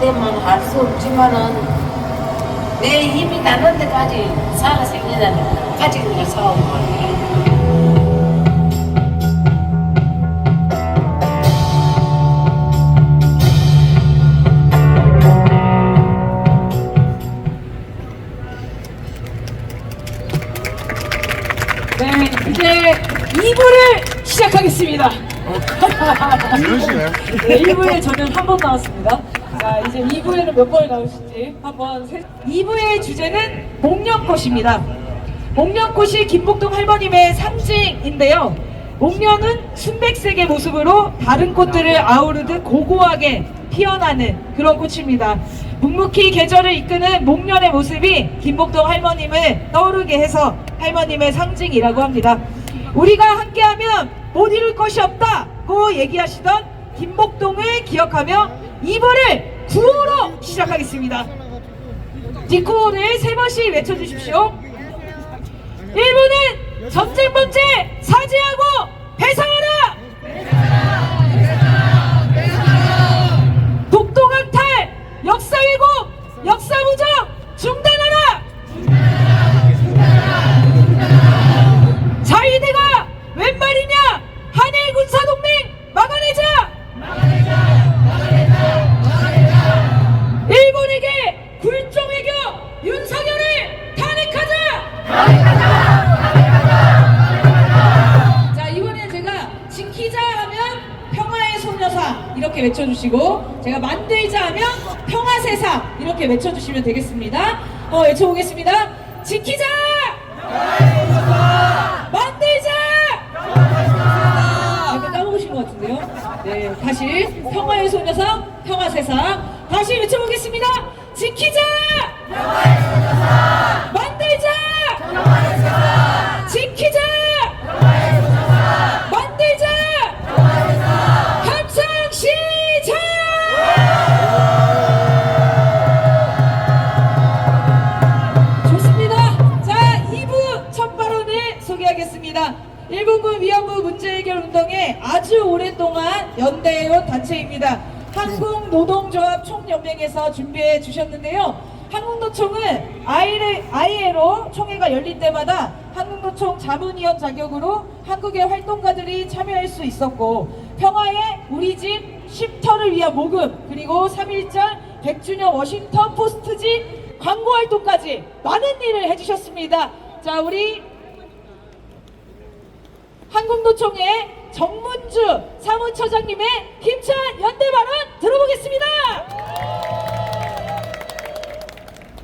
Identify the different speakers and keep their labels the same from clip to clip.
Speaker 1: 되면 할 수 없지만은 내 힘이 나는 데까지 살아 생기자니까 같이 그냥 싸우고 말이야.
Speaker 2: 네, 이제 2부를 시작하겠습니다.
Speaker 3: 이러시네.
Speaker 2: 네, 1부에 저는 한 번 나왔습니다. 자, 이제 2부에는 몇 번 나오실지 한번 2부의 주제는 목련꽃입니다. 목련꽃이 김복동 할머님의 상징인데요. 목련은 순백색의 모습으로 다른 꽃들을 아우르듯 고고하게 피어나는 그런 꽃입니다. 묵묵히 계절을 이끄는 목련의 모습이 김복동 할머님을 떠오르게 해서 할머님의 상징이라고 합니다. 우리가 함께하면 못 이룰 것이 없다고 얘기하시던 김복동을 기억하며 2부를 구호로 시작하겠습니다. 뒷구호를 3번씩 외쳐주십시오. 1부는 전쟁 번제 사죄하고 배상하라! 독도강탈 역사 왜곡 역사 부정 중단하라! 자위대가 웬 말이냐! 한일 군사동맹 막아내자! 일본에게 굴종 외교 윤석열을 탄핵하자! 자, 이번엔 제가 지키자 하면 평화의 소녀상 이렇게 외쳐주시고, 제가 만들자 하면 평화세상 이렇게 외쳐주시면 되겠습니다. 외쳐보겠습니다. 지키자! 만들자! 약간 까먹으신 것 같은데요. 네, 다시 평화의 소녀상 평화세상 다시 외쳐보겠습니다. 지키자! 만들자! 지키자! 만들자! 함성 시작! 좋습니다. 자, 2부 첫 발언을 소개하겠습니다. 일본군 위안부 문제 해결 운동에 아주 오랫동안 연대해온 단체입니다. 한국노동조합 총연맹에서 준비해 주셨는데요. 한국노총은 ILO 총회가 열릴 때마다 한국노총 자문위원 자격으로 한국의 활동가들이 참여할 수 있었고, 평화의 우리 집 쉼터를 위한 모금, 그리고 3.1절 100주년 워싱턴 포스트지 광고 활동까지 많은 일을 해주셨습니다. 자, 우리 한국노총의 정문주 사무처장님의 힘찬 연대 발언 들어보겠습니다.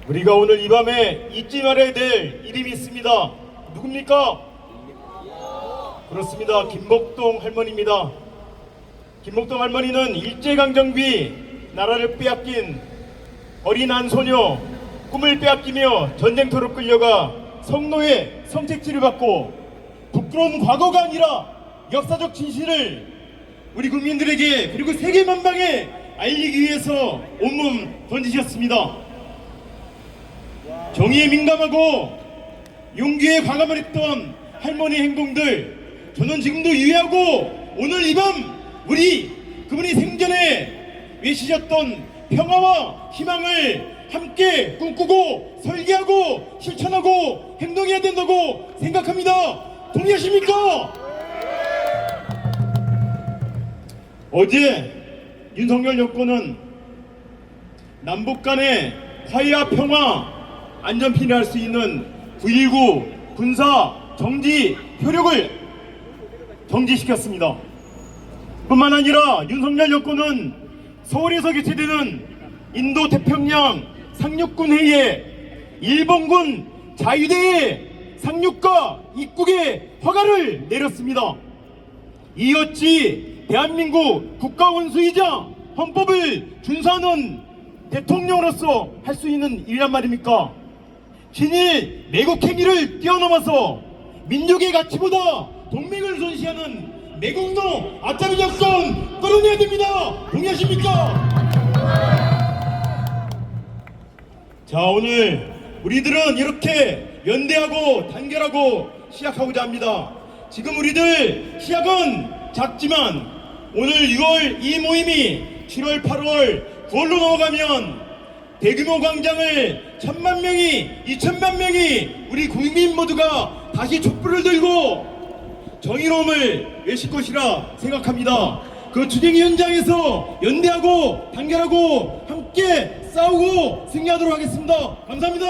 Speaker 3: 우리가 오늘 이 밤에 잊지 말아야 될 이름이 있습니다. 누굽니까? 그렇습니다. 김복동 할머니입니다. 김복동 할머니는 일제강점기 나라를 빼앗긴 어린 한 소녀, 꿈을 빼앗기며 전쟁터로 끌려가 성노예 성책지를 받고 부끄러운 과거가 아니라 역사적 진실을 우리 국민들에게 그리고 세계 만방에 알리기 위해서 온몸 던지셨습니다. 정의에 민감하고 용기에 과감을 했던 할머니의 행동들, 저는 지금도 유의하고 오늘 이 밤 우리 그분이 생전에 외치셨던 평화와 희망을 함께 꿈꾸고 설계하고 실천하고 행동해야 된다고 생각합니다. 동의하십니까? 어제 윤석열 정권은 남북 간의 화해와 평화, 안전 피해할 수 있는 9.19 군사 정지 효력을 정지시켰습니다. 뿐만 아니라 윤석열 정권은 서울에서 개최되는 인도 태평양 상륙군 회의에 일본군 자위대의 상륙과 입국의 허가를 내렸습니다. 이 어찌 대한민국 국가원수이자 헌법을 준수하는 대통령으로서 할 수 있는 일이란 말입니까? 친일 매국행위를 뛰어넘어서 민족의 가치보다 동맹을 손시하는 매국노 아짜리 작전 끌어내야 됩니다. 동의하십니까? 자, 오늘 우리들은 이렇게 연대하고 단결하고 시작하고자 합니다. 지금 우리들 시작은 작지만 오늘 6월 이 모임이 7월, 8월, 9월로 넘어가면 대규모 광장을 1000만 명이, 2000만 명이 우리 국민 모두가 다시 촛불을 들고 정의로움을 외칠 것이라 생각합니다. 그 투쟁 현장에서 연대하고 단결하고 함께 싸우고 승리하도록 하겠습니다. 감사합니다.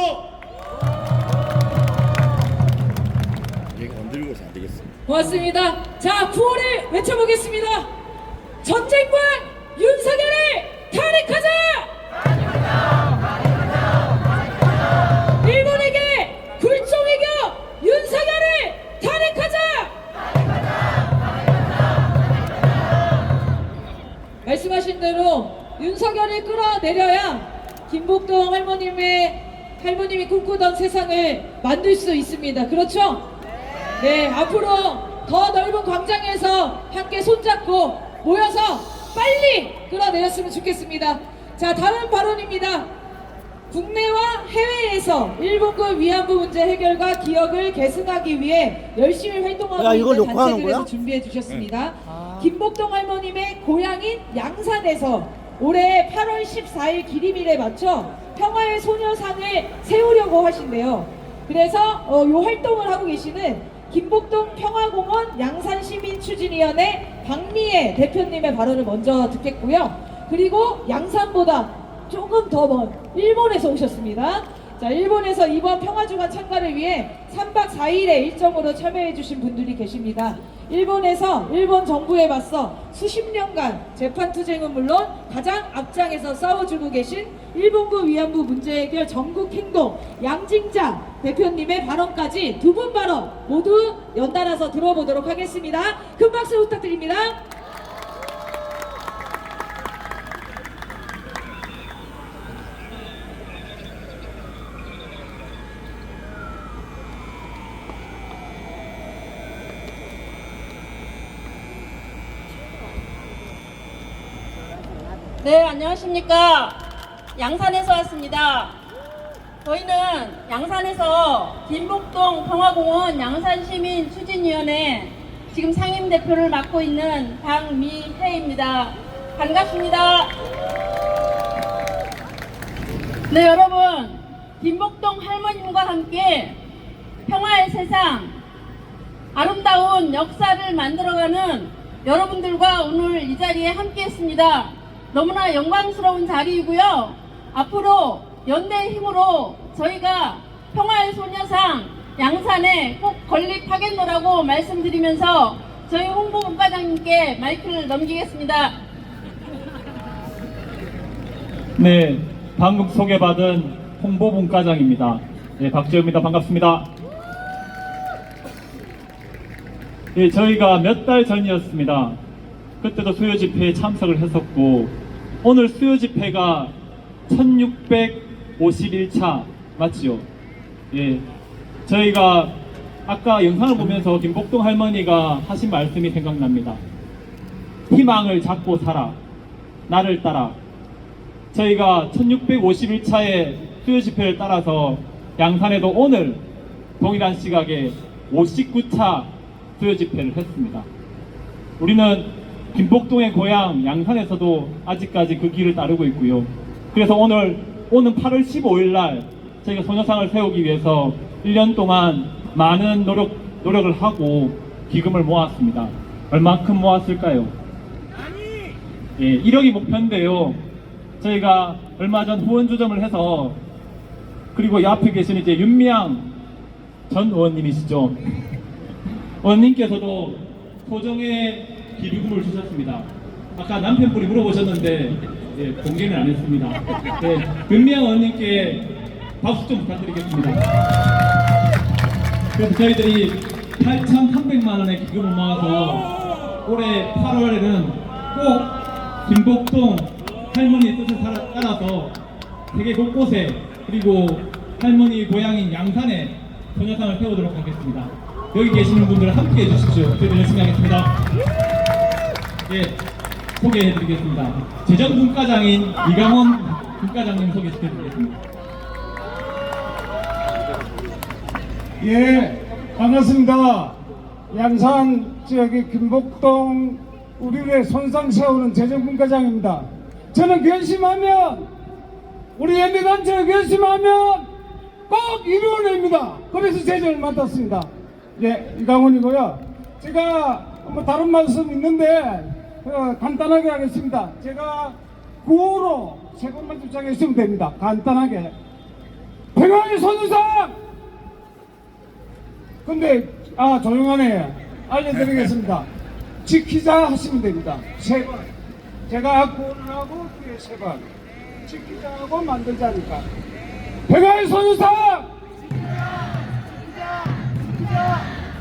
Speaker 4: 얘가 건들고서 안 되겠어.
Speaker 2: 고맙습니다. 자, 구호를 외쳐보겠습니다. 전쟁관 윤석열을 탄핵하자! 일본에게 굴종외교 윤석열을 탄핵하자! 말씀하신 대로 윤석열을 끌어내려야 김복동 할머님이 꿈꾸던 세상을 만들 수 있습니다. 그렇죠? 네, 앞으로 더 넓은 광장에서 함께 손잡고 모여서 빨리 끌어내렸으면 좋겠습니다. 자, 다음 발언입니다. 국내와 해외에서 일본군 위안부 문제 해결과 기억을 계승하기 위해 열심히 활동하고 있는 단체들에서 준비해 주셨습니다. 김복동 할머님의 고향인 양산에서 올해 8월 14일 기림일에 맞춰 평화의 소녀상을 세우려고 하신대요. 그래서 이 활동을 하고 계시는 김복동 평화공원 양산시민추진위원회 박미애 대표님의 발언을 먼저 듣겠고요. 그리고 양산보다 조금 더 먼 일본에서 오셨습니다. 자, 일본에서 이번 평화주간 참가를 위해 3박 4일의 일정으로 참여해 주신 분들이 계십니다. 일본에서 일본 정부에 맞서 수십 년간 재판투쟁은 물론 가장 앞장에서 싸워주고 계신 일본군 위안부 문제 해결 전국행동 양징자 대표님의 발언까지 두 분 발언 모두 연달아서 들어보도록 하겠습니다. 큰 박수 부탁드립니다.
Speaker 5: 네, 안녕하십니까. 양산에서 왔습니다. 저희는 양산에서 김복동 평화공원 양산시민추진위원회 지금 상임대표를 맡고 있는 박미혜입니다. 반갑습니다. 네, 여러분, 김복동 할머님과 함께 평화의 세상, 아름다운 역사를 만들어가는 여러분들과 오늘 이 자리에 함께 했습니다. 너무나 영광스러운 자리이고요. 앞으로 연대의 힘으로 저희가 평화의 소녀상 양산에 꼭 건립하겠노라고 말씀드리면서 저희 홍보분과장님께 마이크를 넘기겠습니다.
Speaker 6: 네, 방금 소개받은 홍보분과장입니다. 네, 박재우입니다. 반갑습니다. 네, 저희가 몇 달 전이었습니다. 그때도 수요 집회에 참석을 했었고, 오늘 수요 집회가 1651차 맞지요? 예, 저희가 아까 영상을 보면서 김복동 할머니가 하신 말씀이 생각납니다. 희망을 잡고 살아, 나를 따라. 저희가 1651차의 수요 집회를 따라서 양산에도 오늘 동일한 시각에 59차 수요 집회를 했습니다. 우리는 김복동의 고향 양산에서도 아직까지 그 길을 따르고 있고요. 그래서 오늘 오는 8월 15일 날 저희가 소녀상을 세우기 위해서 1년 동안 많은 노력을 하고 기금을 모았습니다. 얼마큼 모았을까요? 예, 1억이 목표인데요. 저희가 얼마 전 후원 주점을 해서, 그리고 이 앞에 계신 이제 윤미향 전 의원님이시죠. 의원님께서도 소정의 기부금을 주셨습니다. 아까 남편분이 물어보셨는데 예, 공개는 안 했습니다. 예, 윤미향 의원님께 박수 좀 부탁드리겠습니다. 그래서 저희들이 8,300만 원의 기금을 모아서 올해 8월에는 꼭 김복동 할머니의 뜻을 따라서 세계 곳곳에, 그리고 할머니 고향인 양산에 소녀상을 세우도록 하겠습니다. 여기 계시는 분들 함께 해주십시오. 저희도 열심히 하겠습니다. 예, 소개해드리겠습니다. 재정분과장인 이강원 분과장님 소개시켜드리겠습니다.
Speaker 7: 예, 반갑습니다. 양산 지역의 김복동 우리의 손상 세우는 재정분과장입니다. 저는 결심하면, 우리 연대단체가 결심하면 꼭 이루어냅니다. 그래서 제정을 맡았습니다. 예, 이강훈이고요. 제가 뭐 다른 말씀 있는데 간단하게 하겠습니다. 제가 구호로 세 번만 주장했으면 됩니다. 간단하게. 평화의 선우상! 근데 조용하네. 알려드리겠습니다. 지키자 하시면 됩니다. 세 번. 제가 구호를 하고 뒤에 세 번. 지키자 하고 만들자니까. 평화의 선우상!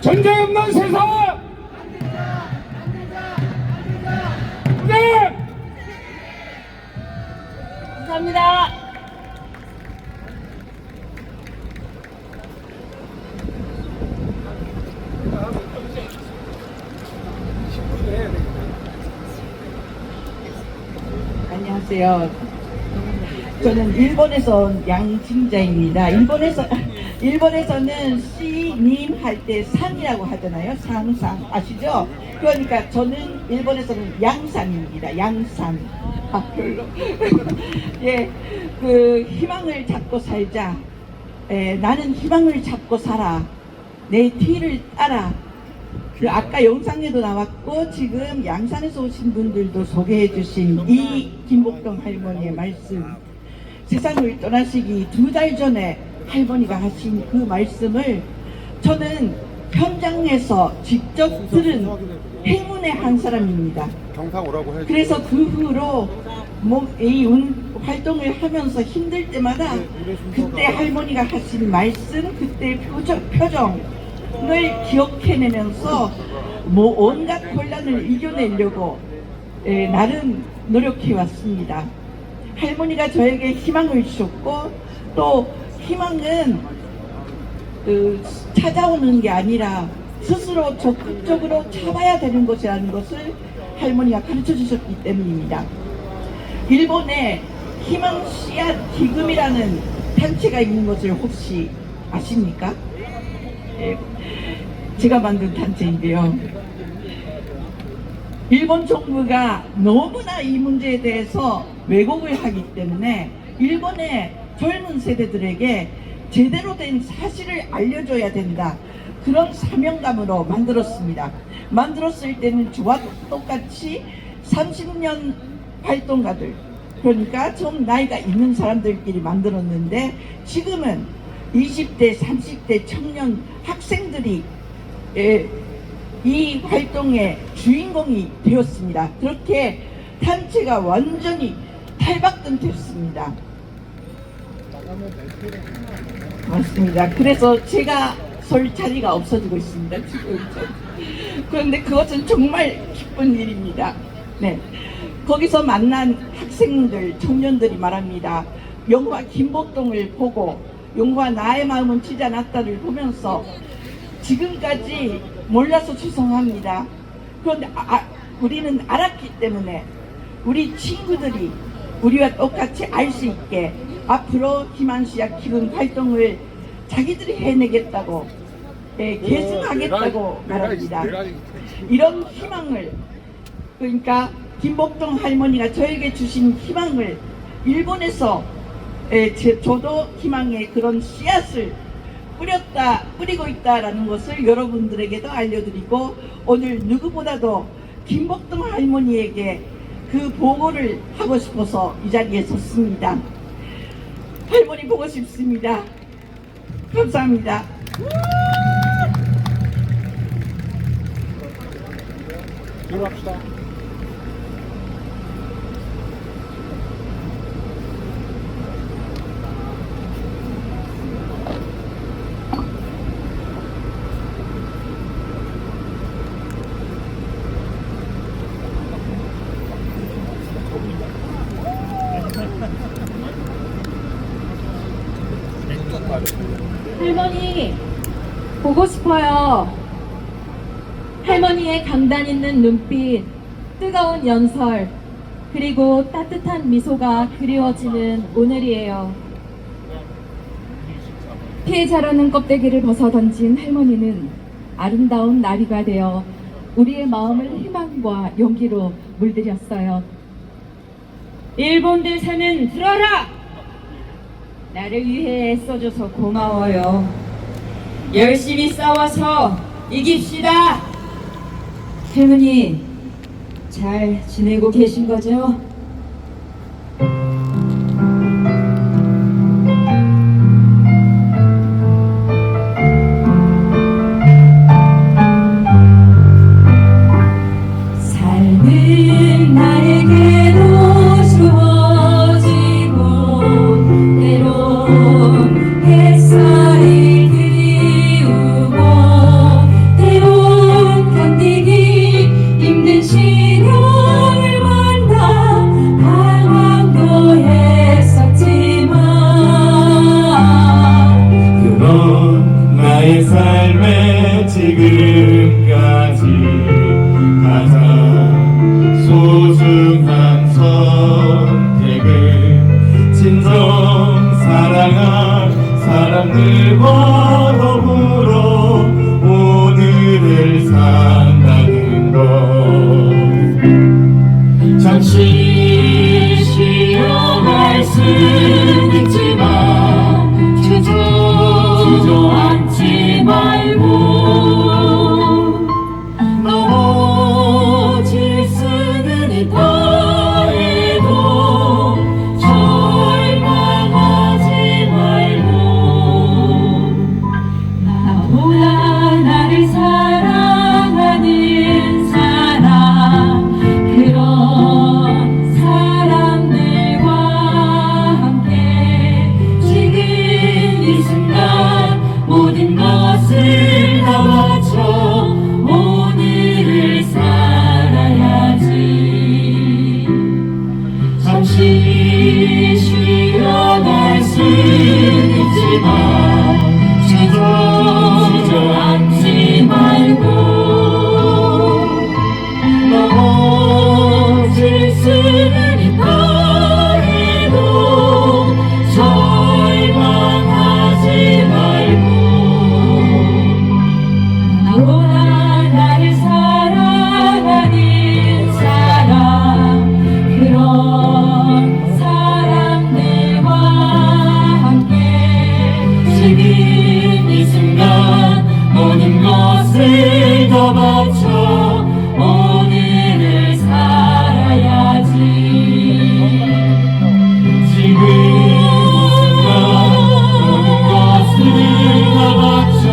Speaker 7: 전쟁 없는 세상! 네!
Speaker 5: 감사합니다.
Speaker 8: 안녕하세요. 저는 일본에서 온 양진자입니다. 일본에서는 씨님 할 때 상이라고 하잖아요. 상상 아시죠? 그러니까 저는 일본에서는 양상입니다. 양상. 별로. 예, 그 희망을 잡고 살자. 나는 희망을 잡고 살아. 내 뒤를 따라. 그 아까 영상에도 나왔고 지금 양산에서 오신 분들도 소개해 주신 이 김복동 할머니의 말씀, 세상을 떠나시기 2달 전에 할머니가 하신 그 말씀을 저는 현장에서 직접 들은 행운의 한 사람입니다. 그래서 그 후로 이 활동을 하면서 힘들 때마다 그때 할머니가 하신 말씀, 그때 표정을 기억해내면서 온갖 곤란을 이겨내려고 나름 노력해 왔습니다. 할머니가 저에게 희망을 주셨고, 또 희망은 찾아오는 게 아니라 스스로 적극적으로 참아야 되는 것이라는 것을 할머니가 가르쳐 주셨기 때문입니다. 일본에 희망 씨앗 기금이라는 단체가 있는 것을 혹시 아십니까? 제가 만든 단체인데요. 일본 정부가 너무나 이 문제에 대해서 왜곡을 하기 때문에 일본의 젊은 세대들에게 제대로 된 사실을 알려줘야 된다. 그런 사명감으로 만들었습니다. 만들었을 때는 저와 똑같이 30년 활동가들, 그러니까 좀 나이가 있는 사람들끼리 만들었는데 지금은 20대, 30대 청년 학생들이 이 활동의 주인공이 되었습니다. 그렇게 단체가 완전히 탈바꿈됐습니다. 맞습니다. 그래서 제가 설 자리가 없어지고 있습니다. 그런데 그것은 정말 기쁜 일입니다. 네, 거기서 만난 학생들, 청년들이 말합니다. 영화 김복동을 보고 영화 나의 마음은 튀지 않았다를 보면서 지금까지 몰라서 죄송합니다. 그런데 우리는 알았기 때문에 우리 친구들이 우리와 똑같이 알 수 있게 앞으로 희망씨앗 기금 활동을 자기들이 해내겠다고 계승하겠다고 말합니다. 이런 희망을, 그러니까 김복동 할머니가 저에게 주신 희망을 일본에서 저도 희망의 그런 씨앗을 뿌리고 있다라는 것을 여러분들에게도 알려드리고, 오늘 누구보다도 김복동 할머니에게 그 보고를 하고 싶어서 이 자리에 섰습니다. 할머니 보고 싶습니다. 감사합니다.
Speaker 7: 들어갑시다.
Speaker 5: 할머니 보고 싶어요. 할머니의 강단 있는 눈빛, 뜨거운 연설, 그리고 따뜻한 미소가 그리워지는 오늘이에요. 피해자라는 껍데기를 벗어 던진 할머니는 아름다운 나비가 되어 우리의 마음을 희망과 용기로 물들였어요.
Speaker 9: 일본 대사는 들어라! 나를 위해 애써줘서 고마워요. 열심히 싸워서 이깁시다. 할머니, 잘 지내고 계신 거죠? 삶은 나에게도 주어지고 때론 햇살이 그리우고 때론 견디기 힘든 시련을 만나 방황도 했었지만
Speaker 3: 그런 나의 삶의 지금까지 가장 소중한 선택은 진정 사랑한 사람들과 더불어 오늘을 산다는 것. 잠시 쉬어갈 수 있지만 주저앉지 말고 넘어질 수는 있다 해도 절망하지 말고 나보다 나를 사랑하는 사람 그런 사람들과 함께 지금 이 순간 모든 것을 다 바쳐 오늘을 살아야지. 잠시 쉬어갈 수 있지만 주저앉지 말고 넘어질 수는 있다 해도 절망하지 말고 나보다 나를 사랑하는 사람 그런 사람들과 함께 지금 이 순간 모든 것을 다 바쳐 오늘을 살아야지. 지금 모든 것을 다 바쳐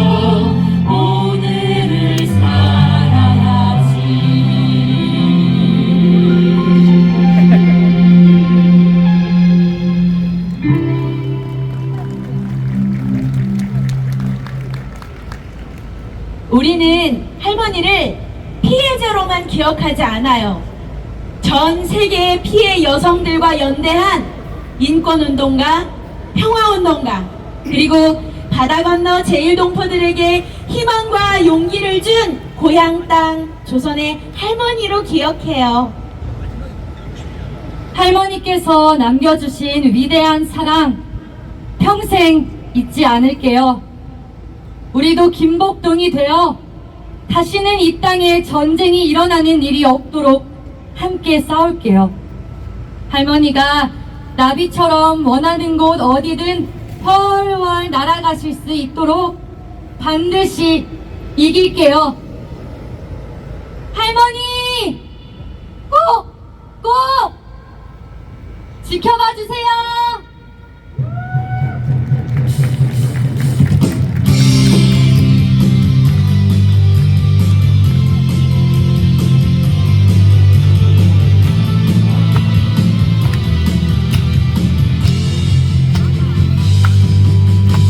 Speaker 3: 오늘을 살아야지.
Speaker 2: 우리는 할머니를 피해자로만 기억하지 않아요. 전 세계의 피해 여성들과 연대한 인권운동가, 평화운동가, 그리고 바다 건너 제일동포들에게 희망과 용기를 준 고향 땅 조선의 할머니로 기억해요.
Speaker 5: 할머니께서 남겨주신 위대한 사랑 평생 잊지 않을게요. 우리도 김복동이 되어 다시는 이 땅에 전쟁이 일어나는 일이 없도록 함께 싸울게요. 할머니가 나비처럼 원하는 곳 어디든 훨훨 날아가실 수 있도록 반드시 이길게요. 할머니! 꼭 지켜봐 주세요.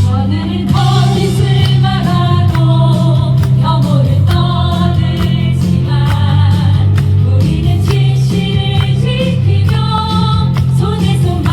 Speaker 9: 저는 거짓을 말하고 혐오를 떠들지만 우리는 진실을 지키며 손에 손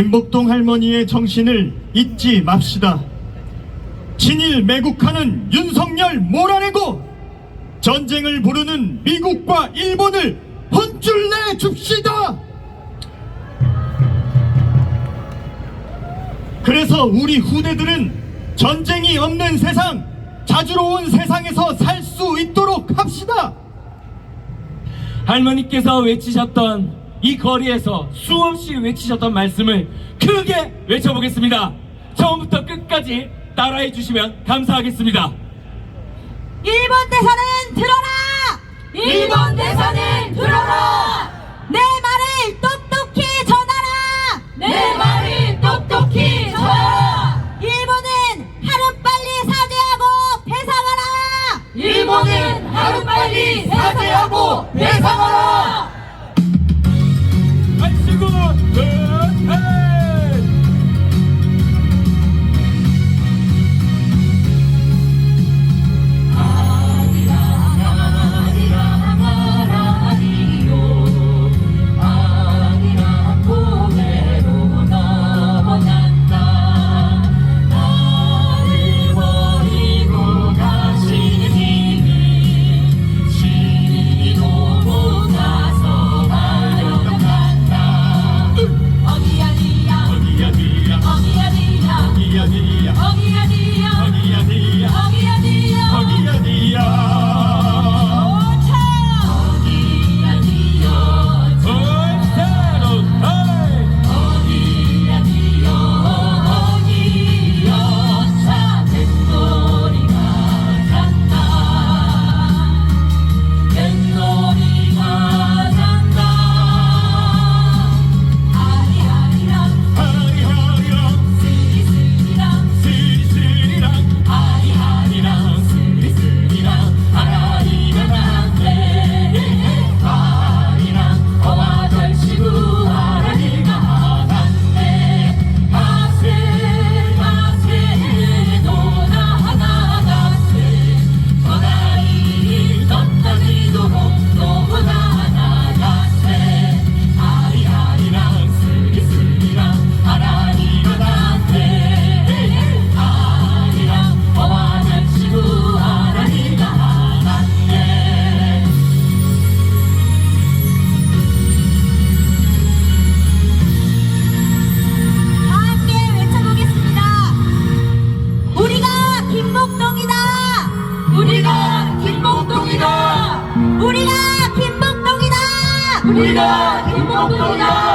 Speaker 3: 김복동 할머니의 정신을 잊지 맙시다. 친일 매국하는 윤석열 몰아내고 전쟁을 부르는 미국과 일본을 혼쭐 내 줍시다. 그래서 우리 후대들은 전쟁이 없는 세상, 자주로운 세상에서 살 수 있도록 합시다.
Speaker 10: 할머니께서 외치셨던 이 거리에서 수없이 외치셨던 말씀을 크게 외쳐보겠습니다. 처음부터 끝까지 따라해 주시면 감사하겠습니다.
Speaker 9: 일본 대사는 들어라! 일본 대사는 들어라! 내 말을 똑똑히 전하라! 내 말을 똑똑히 전하라! 일본은 하루빨리 사죄하고 배상하라! 일본은 하루빨리 사죄하고 배상하라!
Speaker 10: 아이고,
Speaker 9: 우리가 김복동이다.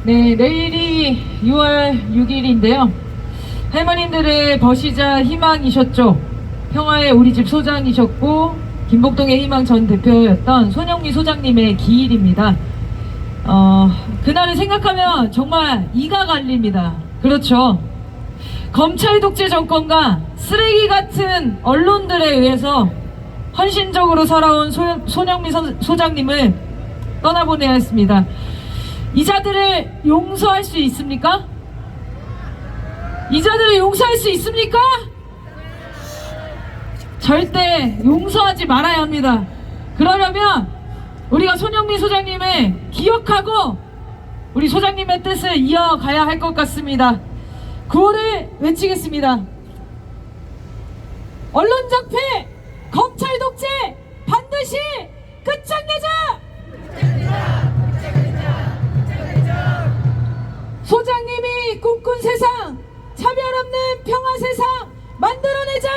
Speaker 2: 네, 내일이 6월 6일인데요. 할머님들의 버시자 희망이셨죠. 평화의 우리집 소장이셨고 김복동의 희망 전 대표였던 손영미 소장님의 기일입니다. 그날을 생각하면 정말 이가 갈립니다. 그렇죠. 검찰 독재 정권과 쓰레기 같은 언론들에 의해서 헌신적으로 살아온 손영미 소장님을 떠나보내야 했습니다. 이자들을 용서할 수 있습니까? 이자들을 용서할 수 있습니까? 절대 용서하지 말아야 합니다. 그러려면 우리가 손영미 소장님을 기억하고 우리 소장님의 뜻을 이어가야 할 것 같습니다. 구호를 외치겠습니다. 언론 적폐, 검찰 독재 반드시 끝장내자! 소장님이 꿈꾼 세상, 차별 없는 평화 세상 만들어내자!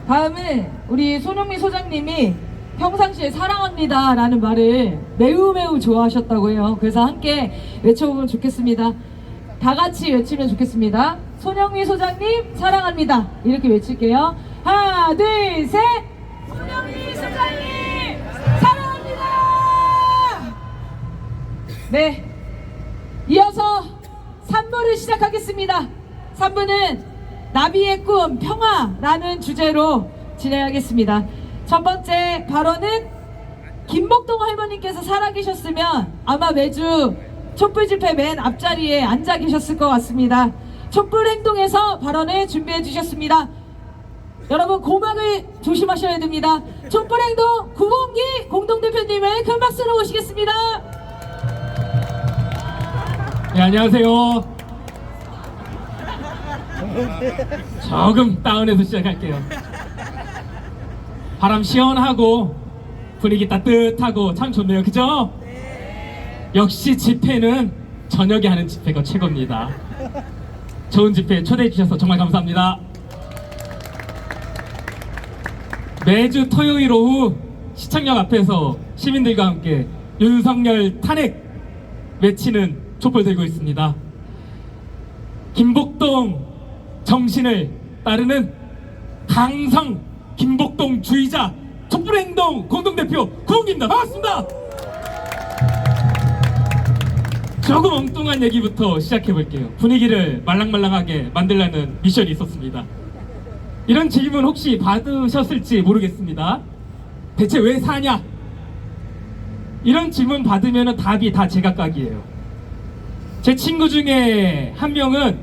Speaker 2: 다음은 우리 손영미 소장님이 평상시에 사랑합니다 라는 말을 매우 좋아하셨다고 해요. 그래서 함께 외쳐보면 좋겠습니다. 다 같이 외치면 좋겠습니다. 손영미 소장님 사랑합니다. 이렇게 외칠게요. 하나, 둘, 셋. 손영미 소장님 사랑합니다. 네, 이어서 3부를 시작하겠습니다. 3부는 나비의 꿈 평화라는 주제로 진행하겠습니다. 첫 번째 발언은 김복동 할머니께서 살아계셨으면 아마 매주 촛불 집회 맨 앞자리에 앉아 계셨을 것 같습니다. 촛불 행동에서 발언을 준비해 주셨습니다. 여러분 고막을 조심하셔야 됩니다. 촛불 행동 구봉기 공동대표님을 큰 박수로 모시겠습니다.
Speaker 10: 네, 안녕하세요. 조금 다운해서 시작할게요. 바람 시원하고 분위기 따뜻하고 참 좋네요. 그죠? 역시 집회는 저녁에 하는 집회가 최고입니다. 좋은 집회 초대해 주셔서 정말 감사합니다. 매주 토요일 오후 시청역 앞에서 시민들과 함께 윤석열 탄핵 외치는 촛불 들고 있습니다. 김복동 정신을 따르는 강성 김복동 주의자 촛불행동 공동대표 구홍기입니다. 반갑습니다. 조금 엉뚱한 얘기부터 시작해볼게요. 분위기를 말랑말랑하게 만들려는 미션이 있었습니다. 이런 질문 혹시 받으셨을지 모르겠습니다. 대체 왜 사냐? 이런 질문 받으면 답이 다 제각각이에요. 제 친구 중에 한 명은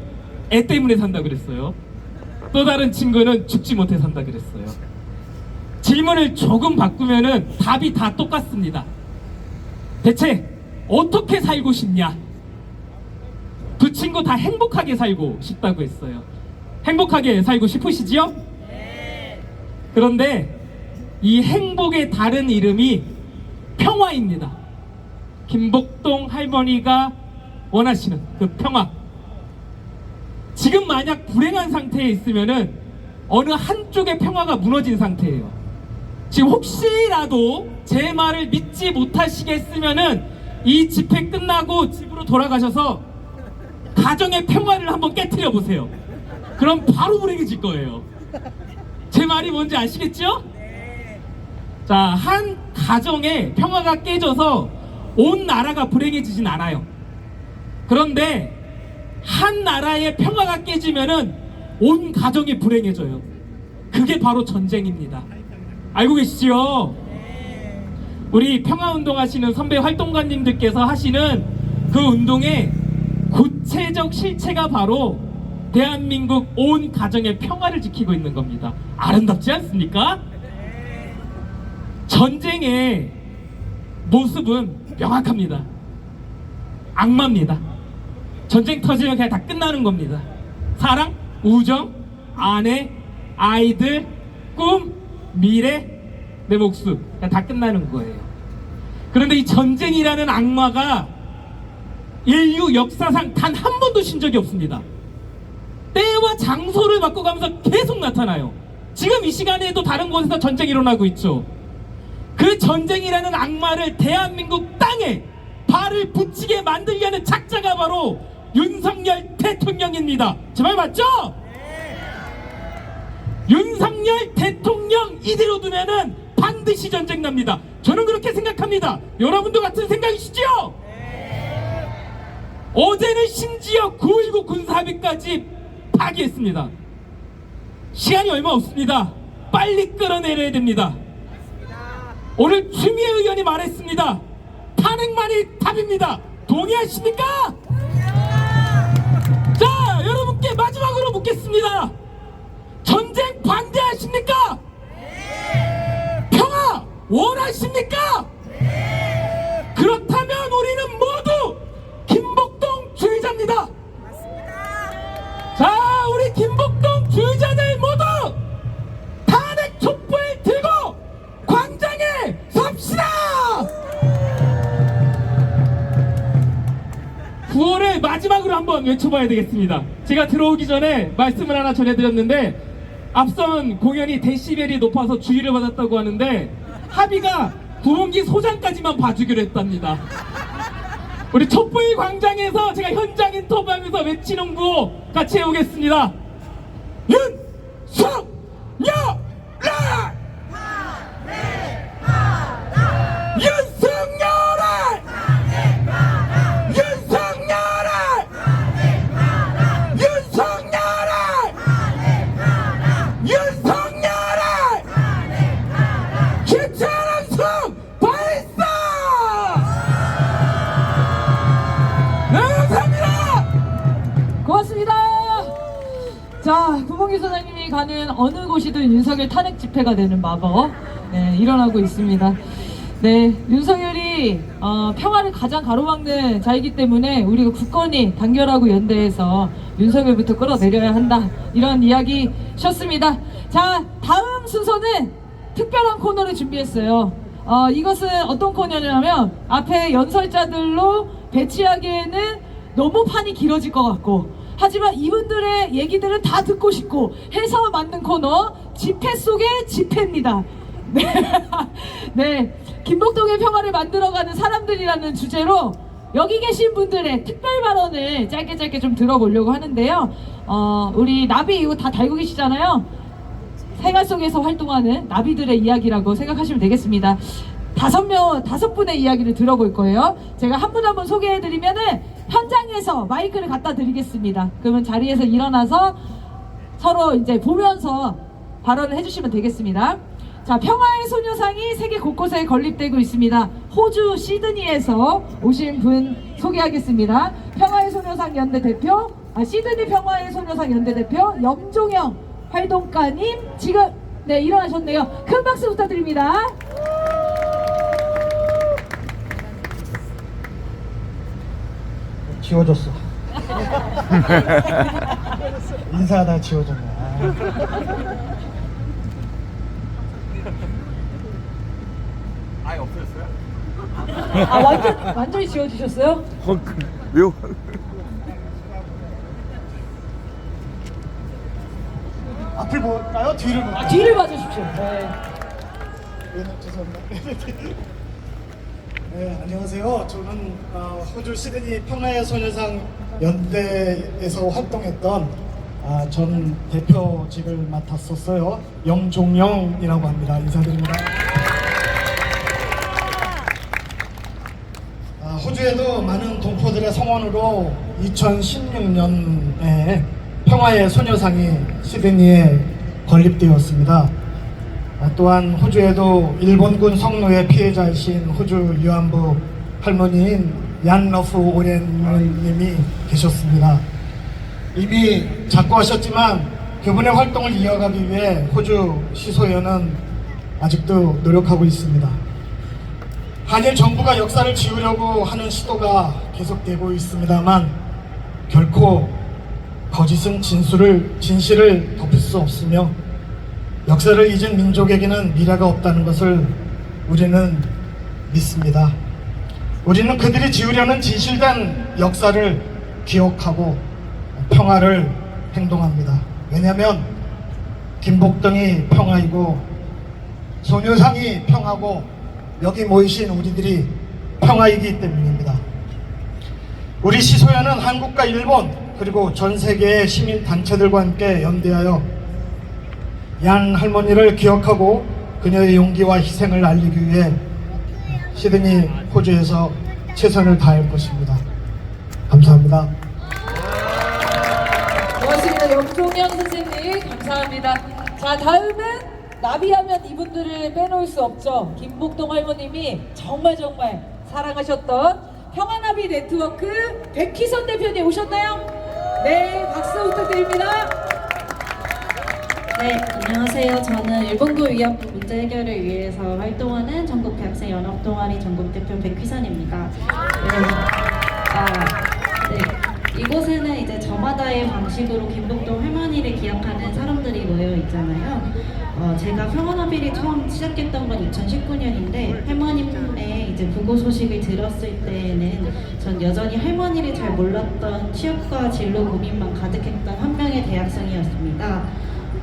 Speaker 10: 애 때문에 산다 그랬어요. 또 다른 친구는 죽지 못해 산다 그랬어요. 질문을 조금 바꾸면은 답이 다 똑같습니다. 대체 어떻게 살고 싶냐? 두 친구 다 행복하게 살고 싶다고 했어요. 행복하게 살고 싶으시지요? 네. 그런데 이 행복의 다른 이름이 평화입니다. 김복동 할머니가 원하시는 그 평화. 지금 만약 불행한 상태에 있으면은 어느 한쪽의 평화가 무너진 상태예요. 지금 혹시라도 제 말을 믿지 못하시겠으면은 이 집회 끝나고 집으로 돌아가셔서 가정의 평화를 한번 깨트려 보세요. 그럼 바로 불행해질 거예요. 제 말이 뭔지 아시겠죠? 자, 한 가정의 평화가 깨져서 온 나라가 불행해지진 않아요. 그런데 한 나라의 평화가 깨지면은 온 가정이 불행해져요. 그게 바로 전쟁입니다. 알고 계시죠? 우리 평화운동 하시는 선배 활동가님들께서 하시는 그 운동의 구체적 실체가 바로 대한민국 온 가정의 평화를 지키고 있는 겁니다. 아름답지 않습니까? 전쟁의 모습은 명확합니다. 악마입니다. 전쟁 터지면 그냥 다 끝나는 겁니다. 사랑, 우정, 아내, 아이들, 꿈, 미래, 내 목숨 그냥 다 끝나는 거예요. 그런데 이 전쟁이라는 악마가 인류 역사상 단 한 번도 신 적이 없습니다. 때와 장소를 바꿔가면서 계속 나타나요. 지금 이 시간에도 다른 곳에서 전쟁이 일어나고 있죠. 그 전쟁이라는 악마를 대한민국 땅에 발을 붙이게 만들려는 작자가 바로 윤석열 대통령입니다. 제 말 맞죠? 윤석열 대통령 이대로 두면은 반드시 전쟁 납니다. 저는 그렇게 생각합니다. 여러분도 같은 생각이시죠? 어제는 심지어 9.19 군사합의까지 파기했습니다. 시간이 얼마 없습니다. 빨리 끌어내려야 됩니다. 오늘 추미애 의원이 말했습니다. 탄핵만이 답입니다. 동의하십니까? 자, 여러분께 마지막으로 묻겠습니다. 전쟁 반대하십니까? 평화 원하십니까? 그렇다면 우리는 모두 김복동 주의자입니다. 자, 우리 김복동 주의자들 모두 탄핵 촛불 들고 광장에 섭시다! 9월을 마지막으로 한번 외쳐봐야 되겠습니다. 제가 들어오기 전에 말씀을 하나 전해드렸는데 앞선 공연이 데시벨이 높아서 주의를 받았다고 하는데 합의가 구봉기 소장까지만 봐주기로 했답니다. 우리 촛불 광장에서 제가 현장 인터뷰하면서 외치는 구호 같이 해오겠습니다. 윤석열을! 윤석열을! 윤석열을! 윤석열을! 윤석열을! 김찬원 성 발사! 네, 감사합니다.
Speaker 2: 고맙습니다. 자, 구봉기 소장님이 가는 어느 곳이든 윤석열 탄핵 집회가 되는 마법, 네, 일어나고 있습니다. 네, 윤석열이 평화를 가장 가로막는 자이기 때문에 우리가 굳건히 단결하고 연대해서 윤석열부터 끌어내려야 한다, 이런 이야기셨습니다. 자, 다음 순서는 특별한 코너를 준비했어요. 이것은 어떤 코너냐면 앞에 연설자들로 배치하기에는 너무 판이 길어질 것 같고, 하지만 이분들의 얘기들은 다 듣고 싶고 해서 만든 코너, 집회 속의 집회입니다. 네, 네, 김복동의 평화를 만들어가는 사람들이라는 주제로 여기 계신 분들의 특별 발언을 짧게 좀 들어보려고 하는데요. 우리 나비 이거 다 달고 계시잖아요. 생활 속에서 활동하는 나비들의 이야기라고 생각하시면 되겠습니다. 5분의 이야기를 들어볼 거예요. 제가 한 분 한 분 소개해드리면은 현장에서 마이크를 갖다 드리겠습니다. 그러면 자리에서 일어나서 서로 이제 보면서 발언을 해주시면 되겠습니다. 자, 평화의 소녀상이 세계 곳곳에 건립되고 있습니다. 호주 시드니에서 오신 분 소개하겠습니다. 평화의 소녀상 연대 대표, 시드니 평화의 소녀상 연대 대표 염종영 활동가님, 지금 네, 일어나셨네요. 큰 박수 부탁드립니다.
Speaker 11: 지워졌어. 인사하다 지워졌네.
Speaker 4: 아예 없어졌어요?
Speaker 2: 완전히 지워주셨어요?
Speaker 4: 왜요?
Speaker 11: 앞을 볼까요? 뒤를 볼까요?
Speaker 2: 뒤를 봐주십시오. 네.
Speaker 11: 죄송합니다. 네, 안녕하세요. 저는 호주 시드니 평화의 소녀상 연대에서 활동했던 전 대표직을 맡았었어요. 염종영이라고 합니다. 인사드립니다. 호주에도 많은 동포들의 성원으로 2016년에 평화의 소녀상이 시드니에 건립되었습니다. 또한 호주에도 일본군 성노예 피해자이신 호주 위안부 할머니인 얀러프 오렌님이 계셨습니다. 이미 작고하셨지만 그분의 활동을 이어가기 위해 호주 시소연은 아직도 노력하고 있습니다. 한일 정부가 역사를 지우려고 하는 시도가 계속되고 있습니다만 결코 거짓은 진실을 덮을 수 없으며 역사를 잊은 민족에게는 미래가 없다는 것을 우리는 믿습니다. 우리는 그들이 지우려는 진실된 역사를 기억하고 평화를 행동합니다. 왜냐하면 김복동이 평화이고 소녀상이 평화고 여기 모이신 우리들이 평화이기 때문입니다. 우리 시소연은 한국과 일본 그리고 전 세계의 시민 단체들과 함께 연대하여 양 할머니를 기억하고 그녀의 용기와 희생을 알리기 위해 시드니 호주에서 최선을 다할 것입니다. 감사합니다.
Speaker 2: 고맙습니다. 염종현 선생님 감사합니다. 자, 다음은 나비하면 이분들을 빼놓을 수 없죠. 김복동 할머님이 정말 사랑하셨던 평화나비 네트워크 백희선 대표님 오셨나요? 네, 박수 부탁드립니다.
Speaker 12: 네, 안녕하세요. 저는 일본군 위안부 문제 해결을 위해서 활동하는 전국 대학생 연합 동아리 전국 대표 백휘선입니다. 네, 이곳에는 이제 저마다의 방식으로 김복동 할머니를 기억하는 사람들이 모여 있잖아요. 제가 평화나비를 처음 시작했던 건 2019년인데 할머님의 이제 부고 소식을 들었을 때에는 전 여전히 할머니를 잘 몰랐던 취업과 진로 고민만 가득했던 한 명의 대학생이었습니다.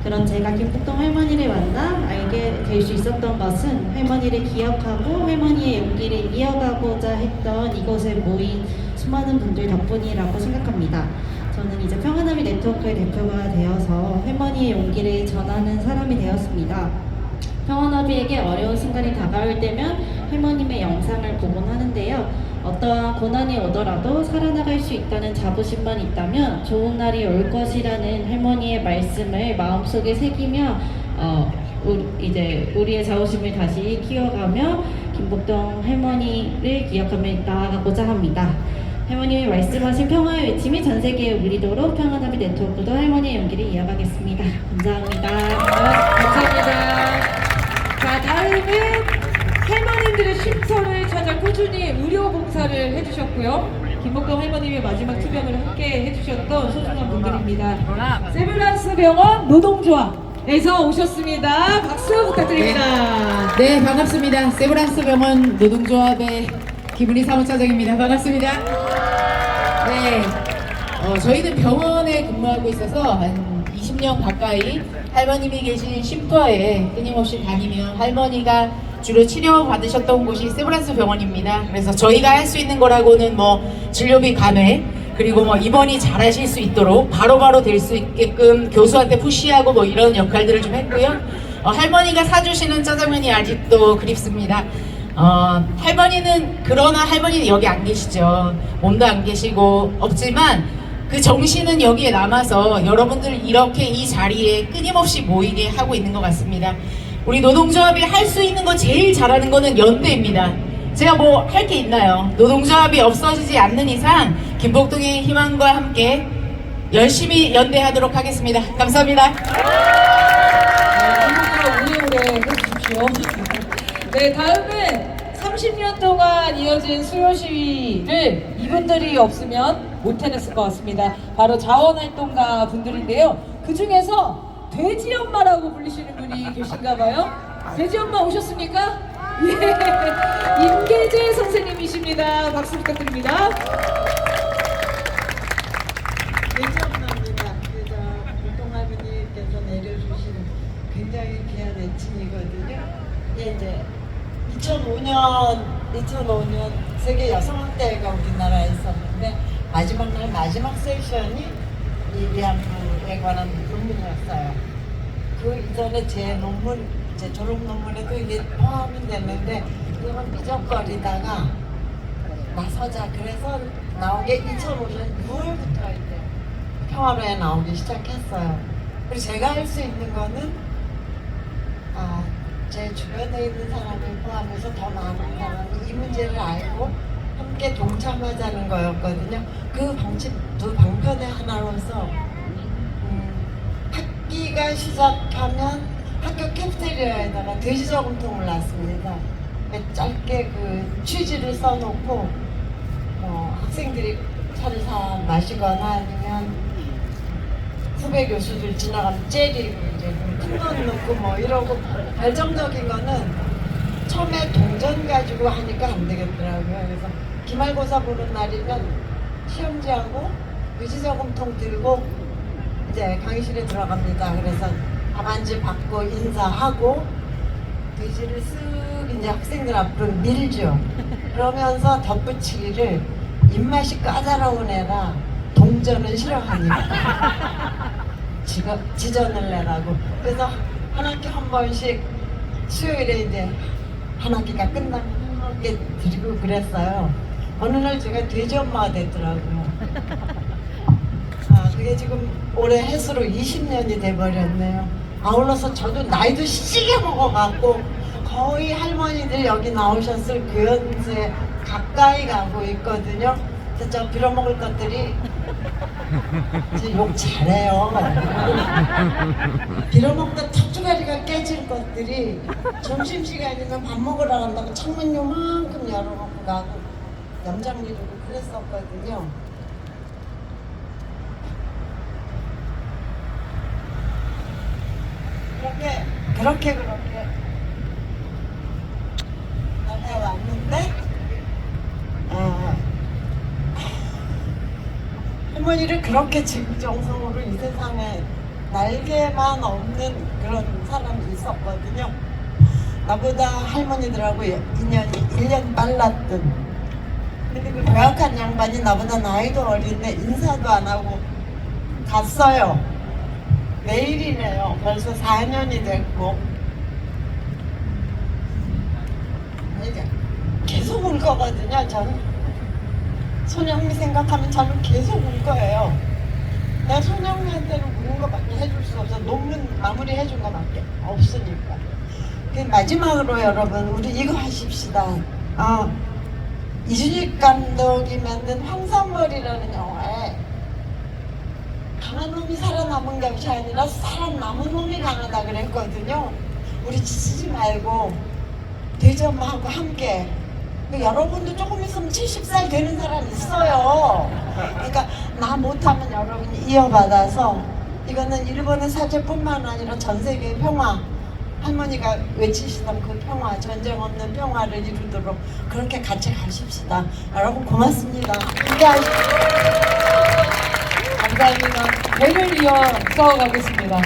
Speaker 12: 그런 제가 김복동 할머니를 만나 알게 될 수 있었던 것은 할머니를 기억하고 할머니의 용기를 이어가고자 했던 이곳에 모인 수많은 분들 덕분이라고 생각합니다. 저는 이제 평화나비 네트워크의 대표가 되어서 할머니의 용기를 전하는 사람이 되었습니다. 평화나비에게 어려운 순간이 다가올 때면 할머님의 영상을 보곤 하는데요. 어떠한 고난이 오더라도 살아나갈 수 있다는 자부심만 있다면 좋은 날이 올 것이라는 할머니의 말씀을 마음속에 새기며 이제 우리의 자부심을 다시 키워가며 김복동 할머니를 기억하며 나아가고자 합니다. 할머님이 말씀하신 평화의 외침이 전 세계에 울리도록 평화나비 네트워크도 할머니의 용기를 이어가겠습니다. 감사합니다.
Speaker 2: 감사합니다. 자, 다음은 할머님들의 쉼터를 찾아 꾸준히 의료 봉사를 해주셨고요. 김복동 할머님의 마지막 투병을 함께 해주셨던 소중한 분들입니다. 세브란스 병원 노동조합에서 오셨습니다. 박수 부탁드립니다.
Speaker 1: 네, 반갑습니다. 세브란스 병원 노동조합의 김은희 사무차장입니다. 반갑습니다. 네, 저희는 병원에 근무하고 있어서 한 20년 가까이 할머님이 계신 쉼터에 끊임없이 다니며 할머니가 주로 치료받으셨던 곳이 세브란스 병원입니다. 그래서 저희가 할 수 있는 거라고는 뭐 진료비 감액, 그리고 뭐 입원이 잘하실 수 있도록 바로바로 될 수 있게끔 교수한테 푸시하고 뭐 이런 역할들을 좀 했고요. 할머니가 사주시는 짜장면이 아직도 그립습니다. 그러나 할머니는 여기 안 계시죠. 몸도 안 계시고 없지만 그 정신은 여기에 남아서 여러분들 이렇게 이 자리에 끊임없이 모이게 하고 있는 것 같습니다. 우리 노동조합이 할 수 있는 거 제일 잘하는 거는 연대입니다. 제가 뭐 할 게 있나요? 노동조합이 없어지지 않는 이상 김복동의 희망과 함께 열심히 연대하도록 하겠습니다. 감사합니다.
Speaker 2: 오래오래 해주십시오. 네, 다음은 30년 동안 이어진 수요 시위를 이분들이 없으면 못 해냈을 것 같습니다. 바로 자원활동가 분들인데요. 그 중에서 돼지엄마라고 불리시는 분이 계신가 봐요. 돼지엄마 오셨습니까? 예, 임계재 선생님이십니다. 박수 부탁드립니다.
Speaker 13: 돼지엄마입니다. 그래서 복동할머니께서 내려주신 굉장히 귀한 애칭이거든요. 이제 2005년 세계 여성학대회가 우리나라에 있었는데 마지막 날 마지막 세션이 이 위안부에 관한 논문이었어요. 그 이전에 제 졸업 논문에도 이게 포함이 됐는데 이건 미적거리다가 나서자 그래서 나온 게 2005년 6월부터 이제 평화로에 나오기 시작했어요. 그리고 제가 할 수 있는 거는 제 주변에 있는 사람을 포함해서 더 많은 사람이 이 문제를 알고 함께 동참하자는 거였거든요. 그 두 방편의 하나로서 학기가 시작하면 학교 캐피테리아에다가 돼지 저금통을 놨습니다. 짧게 그 취지를 써놓고 학생들이 차를 사 마시거나 아니면 후배 교수들 지나가면 젤리고 이제 큰 돈 넣고 뭐 이러고 결정적인 거는 처음에 동전 가지고 하니까 안 되겠더라고요. 그래서 기말고사 보는 날이면 시험지하고 의지저금통 들고 이제 강의실에 들어갑니다. 그래서 답안지 받고 인사하고 돼지를 쓱 이제 학생들 앞으로 밀죠. 그러면서 덧붙이기를 입맛이 까다로운 애라 동전은 싫어하니까 지전을 내라고. 그래서 한 학기 한 번씩 수요일에 이제 한 학기가 끝나면 한 학기 드리고 그랬어요. 어느 날 제가 돼지 엄마가 됐더라고요. 그게 지금 올해 해수로 20년이 돼버렸네요. 아울러서 저도 나이도 시게 먹어갖고 거의 할머니들 여기 나오셨을 그 연세 가까이 가고 있거든요. 그래서 저 빌어먹을 것들이 욕 잘해요. 빌어먹다 턱주가리가 깨질 것들이 점심시간이면 밥 먹으러 간다고 창문 요만큼 열어놓고 가고 염장리르고 그랬었거든요. 그렇게 해왔는데 할머니를 그렇게 지구정성으로 이 세상에 날개만 없는 그런 사람이 있었거든요. 나보다 할머니들하고 인연이 1년 빨랐던, 근데 그 고약한 양반이 나보다 나이도 어린데 인사도 안 하고 갔어요. 내일이네요. 벌써 4년이 됐고. 이제 계속 울 거거든요. 저는 손영미 생각하면 저는 계속 울 거예요. 내가 손영미한테는 우는 거밖에 해줄 수 없어. 논문 마무리 해준 거밖에 없으니까. 마지막으로 여러분, 우리 이거 하십시다. 이준익 감독이 만든 황산벌이라는 영화에 강한 놈이 살아남은 것이 아니라 살아남은 놈이 강하다 그랬거든요. 우리 지치지 말고 돼지 엄마하고 함께. 여러분도 조금 있으면 70살 되는 사람 있어요. 그러니까 나 못하면 여러분이 이어받아서, 이거는 일본의 사죄뿐만 아니라 전 세계의 평화, 할머니가 외치시던 그 평화, 전쟁 없는 평화를 이루도록 그렇게 같이 가십시다. 여러분 고맙습니다.
Speaker 2: 감사합니다. 배를 이어 싸워가겠습니다.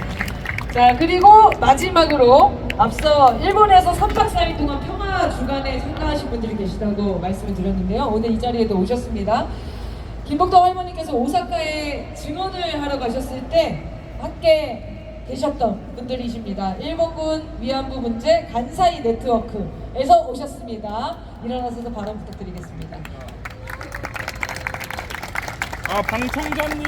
Speaker 2: 자, 그리고 마지막으로 앞서 일본에서 3박 4일 동안 평화 주간에 참가하신 분들이 계시다고 말씀을 드렸는데요. 오늘 이 자리에도 오셨습니다. 김복동 할머니께서 오사카에 증언을 하러 가셨을 때 함께 계셨던 분들이십니다. 일본군 위안부 문제 간사이 네트워크에서 오셨습니다. 일어나셔서 발언 부탁드리겠습니다.
Speaker 4: 방청자님.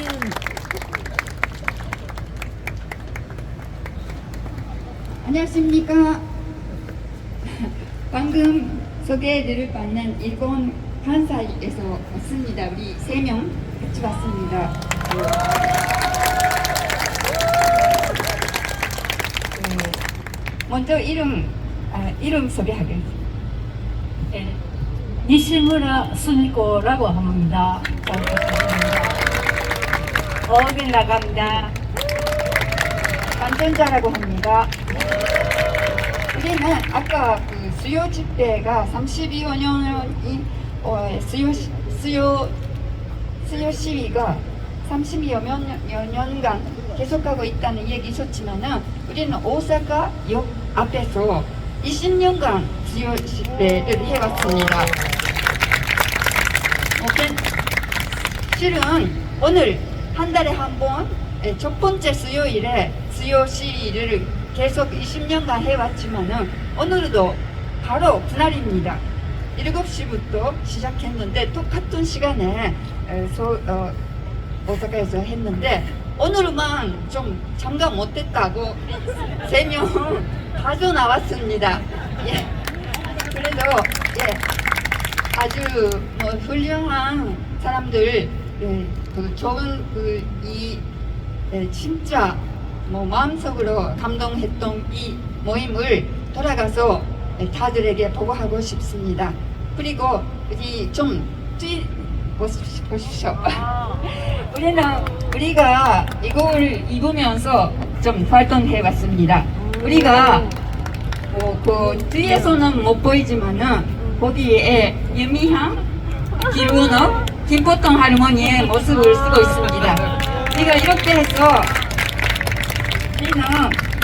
Speaker 5: 안녕하십니까. 방금 소개를 받는 일본 간사이에서 왔습니다. 우리 3명 같이 왔습니다. 먼저 이름 소개하겠습니다.
Speaker 9: 니시무라 스미코라고 합니다. 어길 나갑니다.
Speaker 5: 반전자라고 합니다. 우리는 아까 그 수요 집회가 32년이 수요 시위가 30여 년간 계속하고 있다는 얘기 있었지만은 우리는 오사카역 앞에서 20년간 수요 집회를 해왔습니다. 실은 오늘 한 달에 한 번 첫 번째 수요일에 수요 시위를 계속 20년간 해왔지만은 오늘도 바로 그날입니다. 7시부터 시작했는데 똑같은 시간에 오사카에서 했는데 오늘만 좀 참가 못했다고 3명 빠져나왔습니다. 예. 그래도 아주 훌륭한 사람들, 그 좋은 진짜 마음속으로 감동했던 이 모임을 돌아가서 다들에게 보고하고 싶습니다. 그리고 좀 보십시오. 우리가 이걸 입으면서 좀 활동해봤습니다. 우리가 그 뒤에서는 못 보이지만은 거기에 유미향, 기루너, 김포동 할머니의 모습을 쓰고 있습니다. 우리가 이렇게 해서 우리는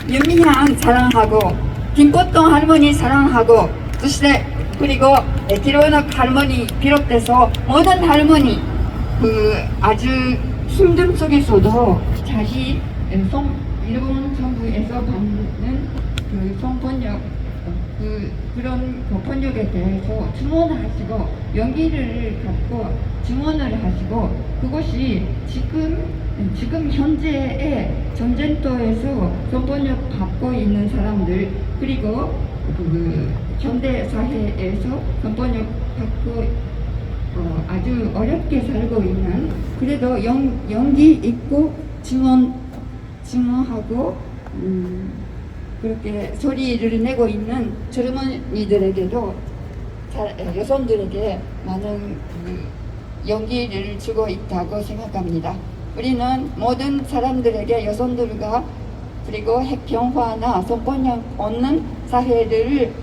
Speaker 5: 유미향 사랑하고 김포동 할머니 사랑하고 そして그리고 기로는 할머니 비롯해서 모든 할머니 아주 힘듦 속에서도 자기 일본 정부에서 받는 성폭력 그런 폭력에 대해서 증언을 하시고 용기를 갖고 증언을 하시고 그것이 지금 현재의 전쟁터에서 성폭력 받고 있는 사람들 그리고 현대 사회에서 성폭력 받고 아주 어렵게 살고 있는 그래도 용기 있고 증언하고 그렇게 소리를 내고 있는 젊은이들에게도 여성들에게 많은 용기를 주고 있다고 생각합니다. 우리는 모든 사람들에게 여성들과 그리고 핵평화나 성폭력 없는 사회를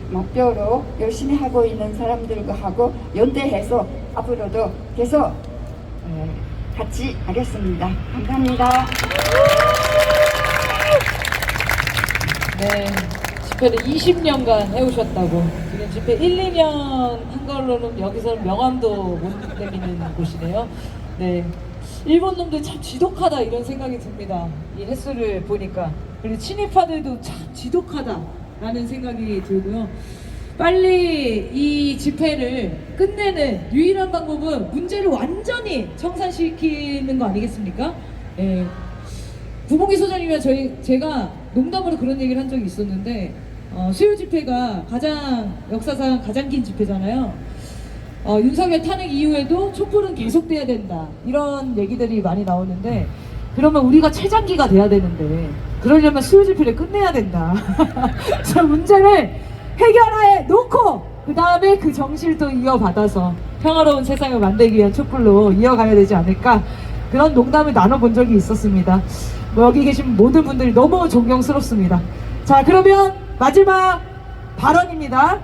Speaker 5: 목표로 열심히 하고 있는 사람들과 하고 연대해서 앞으로도 계속 같이 하겠습니다. 감사합니다.
Speaker 2: 네, 집회를 20년간 해오셨다고. 지금 집회 1, 2년 한 걸로는 여기서는 명함도 못 내미는 곳이네요. 네, 일본 놈들 참 지독하다 이런 생각이 듭니다. 이 횟수를 보니까. 그리고 친일파들도 참 지독하다라는 생각이 들고요. 빨리 이 집회를 끝내는 유일한 방법은 문제를 완전히 청산시키는 거 아니겠습니까? 예. 구봉기 소장이면 제가 농담으로 그런 얘기를 한 적이 있었는데 수요 집회가 역사상 가장 긴 집회잖아요. 윤석열 탄핵 이후에도 촛불은 계속돼야 된다 이런 얘기들이 많이 나오는데 그러면 우리가 최장기가 돼야 되는데 그러려면 수요 집회를 끝내야 된다. 자, 문제를 해결해 놓고 그 다음에 그 정신을 또 이어받아서 평화로운 세상을 만들기 위한 촛불로 이어가야 되지 않을까 그런 농담을 나눠본 적이 있었습니다. 여기 계신 모든 분들이 너무 존경스럽습니다. 자, 그러면 마지막 발언입니다.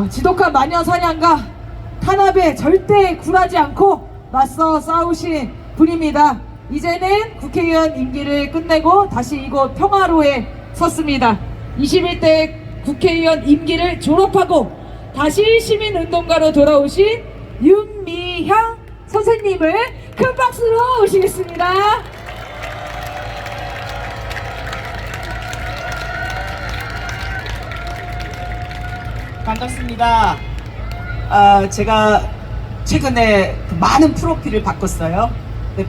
Speaker 2: 지독한 마녀 사냥과 탄압에 절대 굴하지 않고 맞서 싸우신 분입니다. 이제는 국회의원 임기를 끝내고 다시 이곳 평화로에 섰습니다. 21대 국회의원 임기를 졸업하고 다시 시민운동가로 돌아오신 윤미향 선생님을 큰 박수로 모시겠습니다.
Speaker 8: 반갑습니다. 제가 최근에 많은 프로필을 바꿨어요.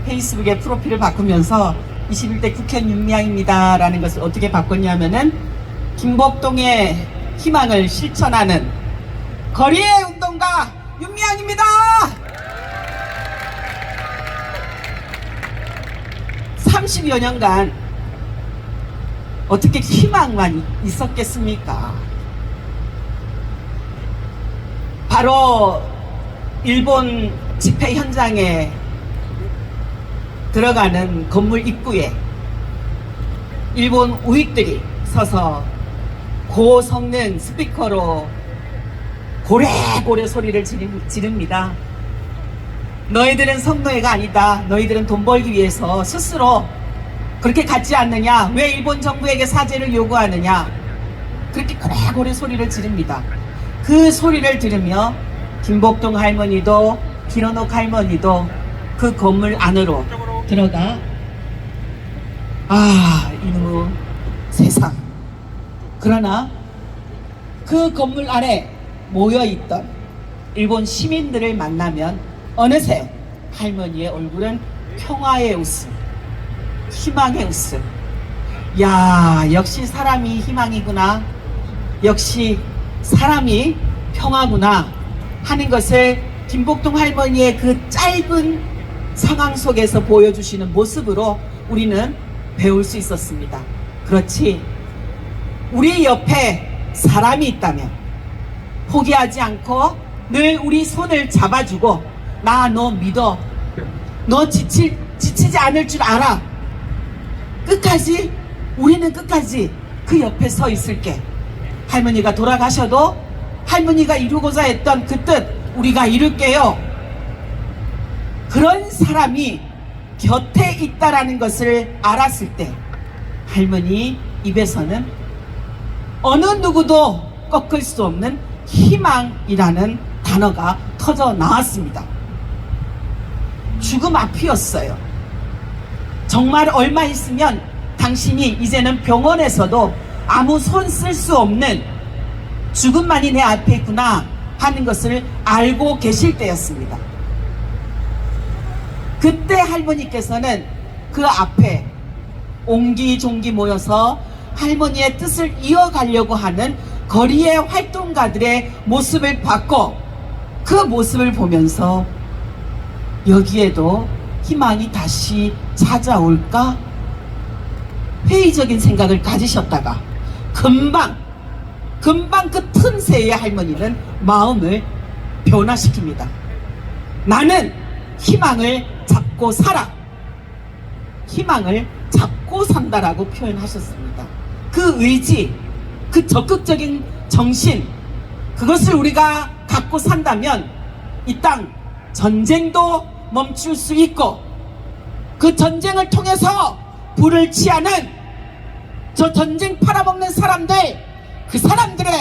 Speaker 8: 페이스북에 프로필을 바꾸면서 21대 국회의원 윤미향입니다 라는 것을 어떻게 바꿨냐면은 김복동의 희망을 실천하는 거리의 운동가 윤미향입니다. 30여 년간 어떻게 희망만 있었겠습니까? 바로 일본 집회 현장에 들어가는 건물 입구에 일본 우익들이 서서 고성능 스피커로 고래고래 소리를 지릅니다. 너희들은 성노예가 아니다. 너희들은 돈 벌기 위해서 스스로 그렇게 갖지 않느냐? 왜 일본 정부에게 사죄를 요구하느냐? 그렇게 고래고래 소리를 지릅니다. 그 소리를 들으며 김복동 할머니도 기러녹 할머니도 그 건물 안으로 들어가 이놈의 세상. 그러나 그 건물 안에 모여있던 일본 시민들을 만나면 어느새 할머니의 얼굴은 평화의 웃음, 희망의 웃음. 야, 역시 사람이 희망이구나. 역시 사람이 평화구나 하는 것을 김복동 할머니의 그 짧은 상황 속에서 보여주시는 모습으로 우리는 배울 수 있었습니다. 그렇지, 우리 옆에 사람이 있다면 포기하지 않고 늘 우리 손을 잡아주고 나 너 믿어, 너 지치지 않을 줄 알아, 끝까지 우리는 끝까지 그 옆에 서 있을게. 할머니가 돌아가셔도 할머니가 이루고자 했던 그 뜻 우리가 이룰게요. 그런 사람이 곁에 있다라는 것을 알았을 때 할머니 입에서는 어느 누구도 꺾을 수 없는 희망이라는 단어가 터져 나왔습니다. 죽음 앞이었어요. 정말 얼마 있으면 당신이 이제는 병원에서도 아무 손 쓸 수 없는 죽음만이 내 앞에 있구나 하는 것을 알고 계실 때였습니다. 그때 할머니께서는 그 앞에 옹기종기 모여서 할머니의 뜻을 이어가려고 하는 거리의 활동가들의 모습을 봤고, 그 모습을 보면서 여기에도 희망이 다시 찾아올까? 회의적인 생각을 가지셨다가 금방 그 틈새에 할머니는 마음을 변화시킵니다. 나는 희망을 잡고 살아. 희망을 잡고 산다라고 표현하셨습니다. 그 의지, 그 적극적인 정신, 그것을 우리가 갖고 산다면 이 땅 전쟁도 멈출 수 있고, 그 전쟁을 통해서 불을 취하는 저 전쟁 팔아먹는 사람들, 그 사람들의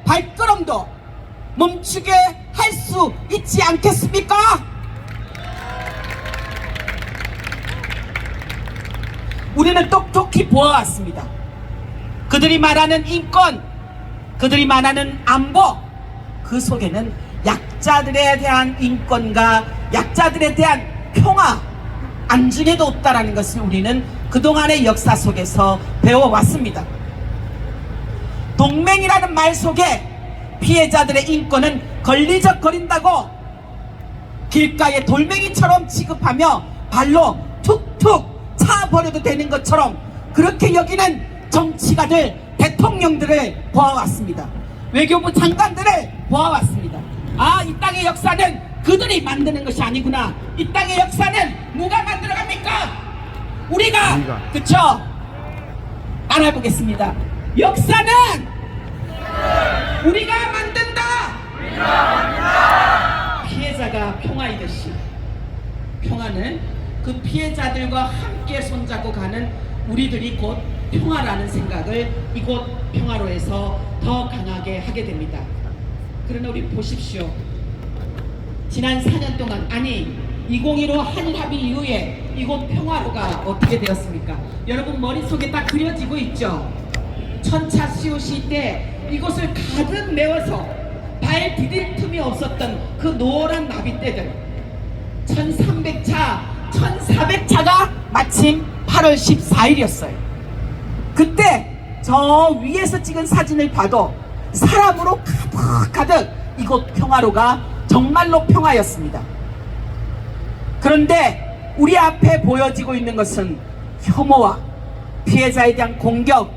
Speaker 8: 발걸음도 멈추게 할 수 있지 않겠습니까? 우리는 똑똑히 보아왔습니다. 그들이 말하는 인권, 그들이 말하는 안보, 그 속에는 약자들에 대한 인권과 약자들에 대한 평화, 안중에도 없다라는 것을 우리는 그동안의 역사 속에서 배워왔습니다. 동맹이라는 말 속에 피해자들의 인권은 걸리적거린다고 길가에 돌멩이처럼 취급하며 발로 툭툭 차버려도 되는 것처럼 그렇게 여기는 정치가들, 대통령들을 보아왔습니다. 외교부 장관들을 보아왔습니다. 아, 이 땅의 역사는 그들이 만드는 것이 아니구나. 이 땅의 역사는 누가 만들어갑니까? 우리가. 그쵸? 알아보겠습니다. 역사는 우리가 만든다. 피해자가 평화이듯이 평화는 그 피해자들과 함께 손잡고 가는 우리들이 곧 평화라는 생각을 이곳 평화로에서 더 강하게 하게 됩니다. 그러나 우리 보십시오. 지난 4년 동안, 아니 2015 한일합의 이후에 이곳 평화로가 어떻게 되었습니까? 여러분 머릿속에 딱 그려지고 있죠? 천차 시우시 때 이곳을 가득 메워서 발 디딜 틈이 없었던 그 노란 나비떼들 1300차, 1400차가 마침 8월 14일이었어요. 그때 저 위에서 찍은 사진을 봐도 사람으로 가득 이곳 평화로가 정말로 평화였습니다. 그런데 우리 앞에 보여지고 있는 것은 혐오와 피해자에 대한 공격,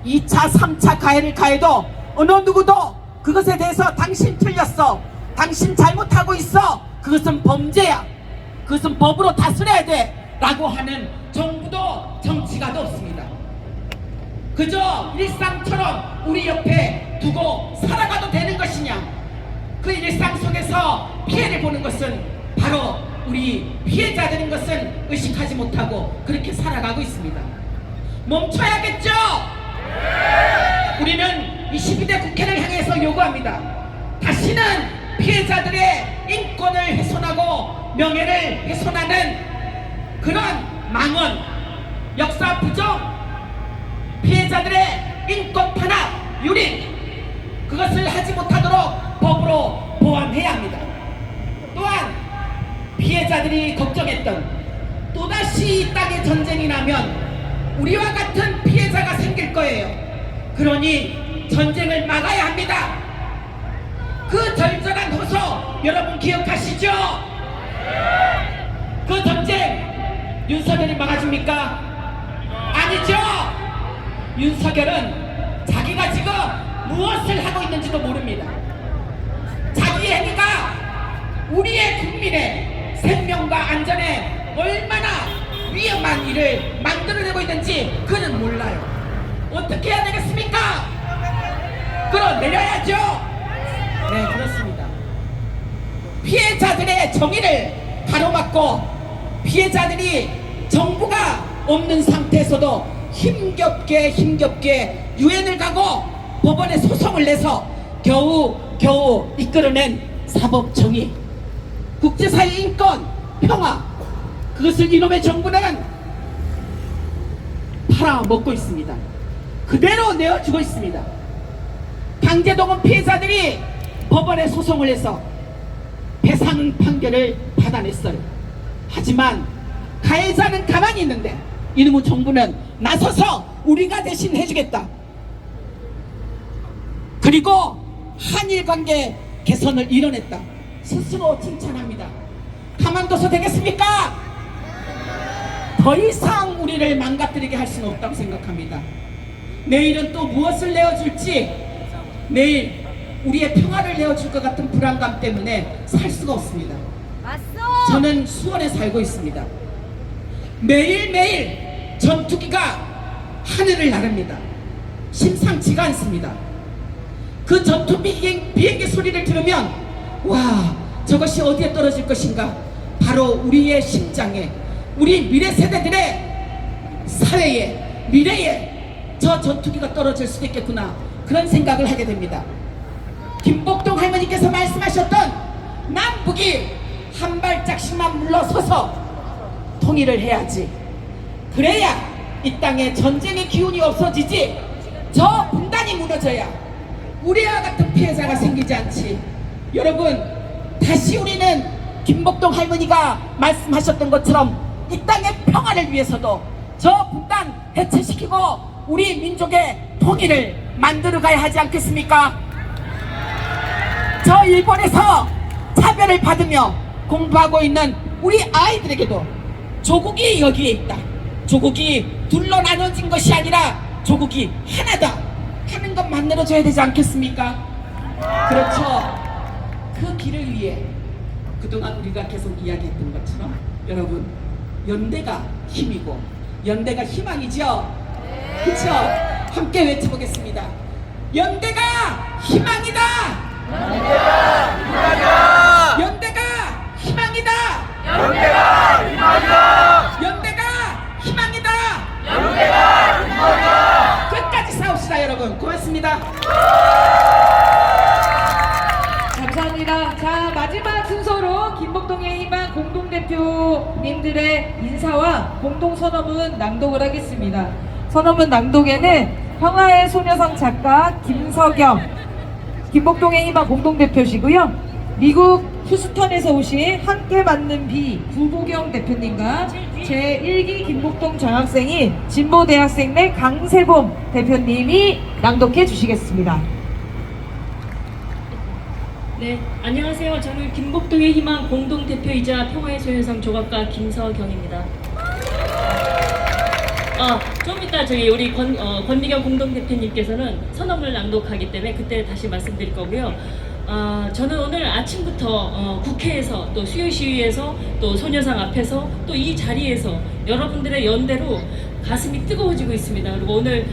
Speaker 8: 2차, 3차 가해를 가해도 어느 누구도 그것에 대해서 당신 틀렸어, 당신 잘못하고 있어, 그것은 범죄야, 그것은 법으로 다스려야 돼 라고 하는 정부도 정치가도 없습니다. 그저 일상처럼 우리 옆에 두고 살아가도 되는 것이냐, 그 일상 속에서 피해를 보는 것은 바로 우리 피해자들인 것은 의식하지 못하고 그렇게 살아가고 있습니다. 멈춰야겠죠? 우리는 22대 국회를 향해서 요구합니다. 다시는 피해자들의 인권을 훼손하고 명예를 훼손하는 그런 망언, 역사 부정, 피해자들의 인권 탄압, 유린, 그것을 하지 못하도록 법으로 보완해야 합니다. 또한 피해자들이 걱정했던 또다시 이 땅에 전쟁이 나면 우리와 같은 피해자가 생길 거예요. 그러니 전쟁을 막아야 합니다. 그 절절한 호소 여러분 기억하시죠? 그 전쟁 윤석열이 막아줍니까? 아니죠. 윤석열은 자기가 지금 무엇을 하고 있는지도 모릅니다. 자기의 행위가 우리의 국민의 생명과 안전에 얼마나 위험한 일을 만들어내고 있는지 그는 몰라요. 어떻게 해야 되겠습니까? 끌어내려야죠. 네, 그렇습니다. 피해자들의 정의를 가로막고 피해자들이 정부가 없는 상태에서도 힘겹게 유엔을 가고 법원에 소송을 내서 겨우 이끌어낸 사법 정의, 국제사회 인권, 평화, 그것을 이놈의 정부는 팔아먹고 있습니다. 그대로 내어주고 있습니다. 강제동원 피해자들이 법원에 소송을 해서 배상 판결을 받아냈어요. 하지만 가해자는 가만히 있는데 이놈의 정부는 나서서 우리가 대신 해주겠다. 그리고 한일 관계 개선을 이뤄냈다. 스스로 칭찬합니다. 가만둬서 되겠습니까? 더 이상 우리를 망가뜨리게 할 수는 없다고 생각합니다. 내일은 또 무엇을 내어줄지, 내일 우리의 평화를 내어줄 것 같은 불안감 때문에 살 수가 없습니다. 저는 수원에 살고 있습니다. 매일매일 전투기가 하늘을 나릅니다. 심상치가 않습니다. 그 전투 비행기 소리를 들으면 와, 저것이 어디에 떨어질 것인가? 바로 우리의 심장에, 우리 미래 세대들의 사회에, 미래에 저 전투기가 떨어질 수도 있겠구나, 그런 생각을 하게 됩니다. 김복동 할머니께서 말씀하셨던 남북이 한 발짝씩만 물러서서 통일을 해야지, 그래야 이 땅에 전쟁의 기운이 없어지지, 저 분단이 무너져야 우리와 같은 피해자가 생기지 않지. 여러분, 다시 우리는 김복동 할머니가 말씀하셨던 것처럼 이 땅의 평화를 위해서도 저 분단 해체시키고 우리 민족의 통일을 만들어가야 하지 않겠습니까? 저 일본에서 차별을 받으며 공부하고 있는 우리 아이들에게도 조국이 여기에 있다, 조국이 둘로 나눠진 것이 아니라 조국이 하나다 하는 것 만들어줘야 되지 않겠습니까? 그렇죠. 그 길을 위해 그동안 우리가 계속 이야기했던 것처럼 여러분, 연대가 힘이고 연대가 희망이죠? 그렇죠? 함께 외쳐보겠습니다. 연대가 희망이다! 연대가 희망이다! 연대가 희망이다! 연대가 희망이다! 연대가 희망이다! 끝까지 싸웁시다 여러분. 고맙습니다.
Speaker 2: 감사합니다. 자, 마지막 순서로 김복동의 희망 공동대표님들의 인사와 공동선언문 낭독을 하겠습니다. 선언문 낭독에는 평화의 소녀상 작가 김석영, 김복동의 희망 공동대표시고요. 미국 휴스턴에서 오신 함께 맞는 비 구보경 대표님과 제1기 김복동 전학생이 진보대학생회 강세범 대표님이 낭독해 주시겠습니다.
Speaker 14: 네, 안녕하세요. 저는 김복동의 희망 공동대표이자 평화의 소녀상 조각가 김석영입니다. 좀 이따 저희 우리 권미경 공동대표님께서는 선언을 낭독하기 때문에 그때 다시 말씀드릴 거고요. 저는 오늘 아침부터 국회에서 또 수요시위에서 또 소녀상 앞에서 또 이 자리에서 여러분들의 연대로 가슴이 뜨거워지고 있습니다. 그리고 오늘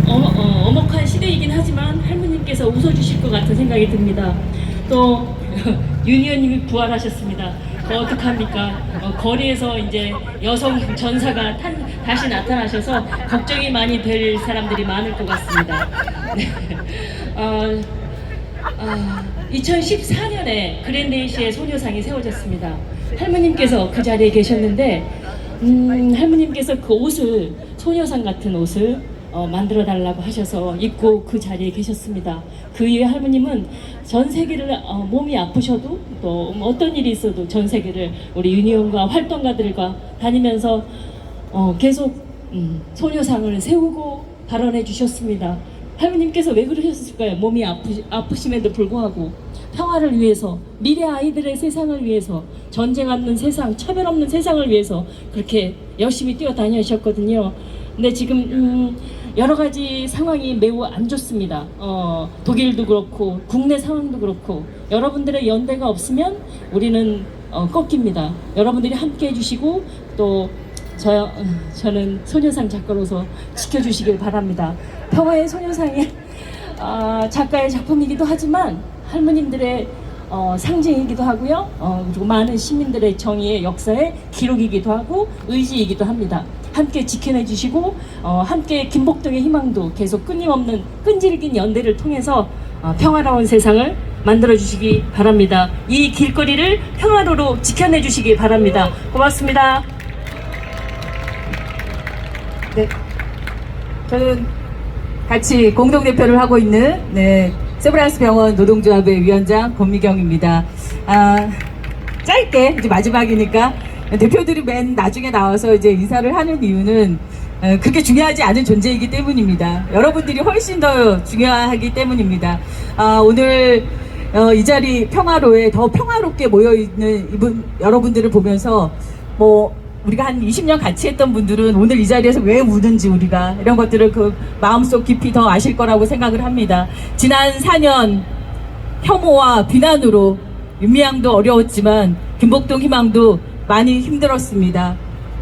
Speaker 14: 엄혹한 시대이긴 하지만 할머님께서 웃어주실 것 같은 생각이 듭니다. 또 윤희원님이 부활하셨습니다. 어떡합니까? 거리에서 이제 여성 전사가 다시 나타나셔서 걱정이 많이 될 사람들이 많을 것 같습니다. 네. 2014년에 그랜데이시의 소녀상이 세워졌습니다. 할머님께서 그 자리에 계셨는데 할머님께서 그 옷을, 소녀상 같은 옷을 만들어 달라고 하셔서 입고 그 자리에 계셨습니다. 그 이후에 할머님은 전 세계를 몸이 아프셔도 또 어떤 일이 있어도 전 세계를 우리 유니온과 활동가들과 다니면서 계속 소녀상을 세우고 발언해 주셨습니다. 할머님께서 왜 그러셨을까요? 몸이 아프심에도 불구하고 평화를 위해서, 미래 아이들의 세상을 위해서, 전쟁 없는 세상, 차별 없는 세상을 위해서 그렇게 열심히 뛰어다니셨거든요. 근데 지금 여러 가지 상황이 매우 안 좋습니다. 독일도 그렇고 국내 상황도 그렇고 여러분들의 연대가 없으면 우리는 꺾입니다. 여러분들이 함께 해주시고 또 저는 소녀상 작가로서 지켜주시길 바랍니다. 평화의 소녀상이 작가의 작품이기도 하지만 할머님들의 상징이기도 하고요. 그리고 많은 시민들의 정의의 역사의 기록이기도 하고 의지이기도 합니다. 함께 지켜내 주시고 함께 김복동의 희망도 계속 끊임없는 끈질긴 연대를 통해서 평화로운 세상을 만들어 주시기 바랍니다. 이 길거리를 평화로로 지켜내 주시기 바랍니다. 고맙습니다.
Speaker 2: 네, 저는 같이 공동대표를 하고 있는 세브란스 병원 노동조합의 위원장 권미경입니다. 짧게 이제 마지막이니까 대표들이 맨 나중에 나와서 이제 인사를 하는 이유는 그렇게 중요하지 않은 존재이기 때문입니다. 여러분들이 훨씬 더 중요하기 때문입니다. 오늘 이 자리 평화로에 더 평화롭게 모여있는 여러분들을 보면서 우리가 한 20년 같이 했던 분들은 오늘 이 자리에서 왜 우는지 우리가 이런 것들을 그 마음속 깊이 더 아실 거라고 생각을 합니다. 지난 4년 혐오와 비난으로 윤미향도 어려웠지만 김복동 희망도 많이 힘들었습니다.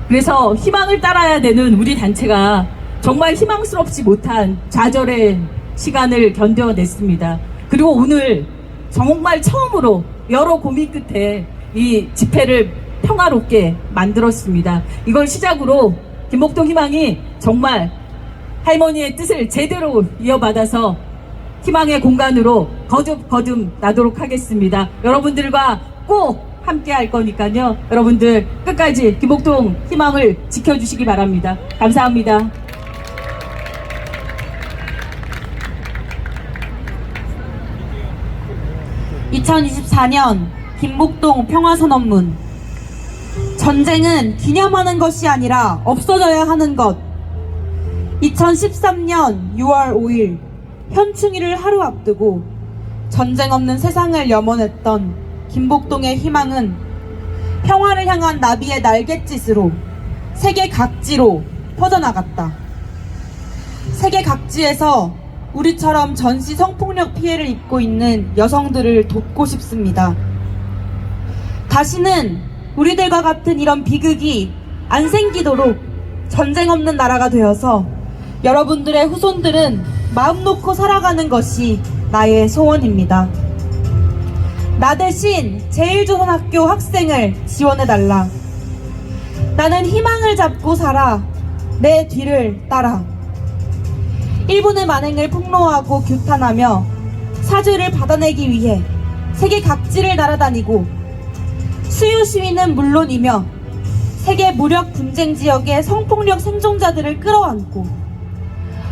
Speaker 2: 그래서 희망을 따라야 되는 우리 단체가 정말 희망스럽지 못한 좌절의 시간을 견뎌냈습니다. 그리고 오늘 정말 처음으로 여러 고민 끝에 이 집회를 평화롭게 만들었습니다. 이걸 시작으로 김복동 희망이 정말 할머니의 뜻을 제대로 이어받아서 희망의 공간으로 거듭 나도록 하겠습니다. 여러분들과 꼭 함께 할 거니까요. 여러분들 끝까지 김복동 희망을 지켜주시기 바랍니다. 감사합니다.
Speaker 15: (2024년) 김복동 평화선언문. 전쟁은 기념하는 것이 아니라 없어져야 하는 것. 2013년 6월 5일 현충일을 하루 앞두고 전쟁 없는 세상을 염원했던 김복동의 희망은 평화를 향한 나비의 날갯짓으로 세계 각지로 퍼져나갔다. 세계 각지에서 우리처럼 전시 성폭력 피해를 입고 있는 여성들을 돕고 싶습니다. 다시는 우리들과 같은 이런 비극이 안 생기도록 전쟁 없는 나라가 되어서 여러분들의 후손들은 마음 놓고 살아가는 것이 나의 소원입니다. 나 대신 제1조선학교 학생을 지원해달라. 나는 희망을 잡고 살아. 내 뒤를 따라. 일본의 만행을 폭로하고 규탄하며 사죄를 받아내기 위해 세계 각지를 날아다니고 수요 시위는 물론이며 세계 무력 분쟁 지역의 성폭력 생존자들을 끌어안고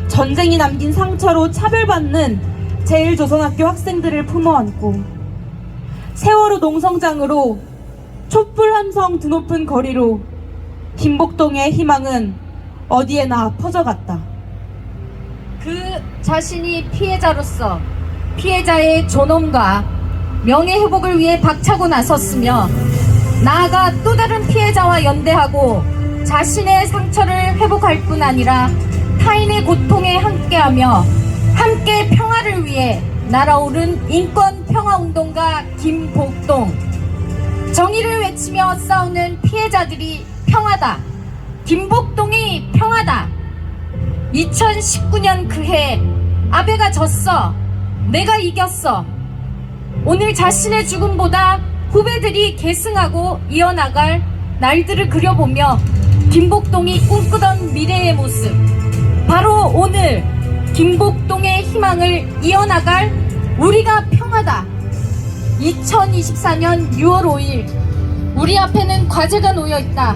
Speaker 15: 전쟁이 남긴 상처로 차별받는 제1조선학교 학생들을 품어안고 세월호 농성장으로 촛불 함성 드높은 거리로 김복동의 희망은 어디에나 퍼져갔다.
Speaker 16: 그 자신이 피해자로서 피해자의 존엄과 명예회복을 위해 박차고 나섰으며 나아가 또 다른 피해자와 연대하고 자신의 상처를 회복할 뿐 아니라 타인의 고통에 함께하며 함께 평화를 위해 날아오른 인권평화운동가 김복동. 정의를 외치며 싸우는 피해자들이 평화다. 김복동이 평화다. 2019년 그해 아베가 졌어. 내가 이겼어. 오늘 자신의 죽음보다 후배들이 계승하고 이어나갈 날들을 그려보며 김복동이 꿈꾸던 미래의 모습, 바로 오늘 김복동의 희망을 이어나갈 우리가 평화다. 2024년 6월 5일 우리 앞에는 과제가 놓여있다.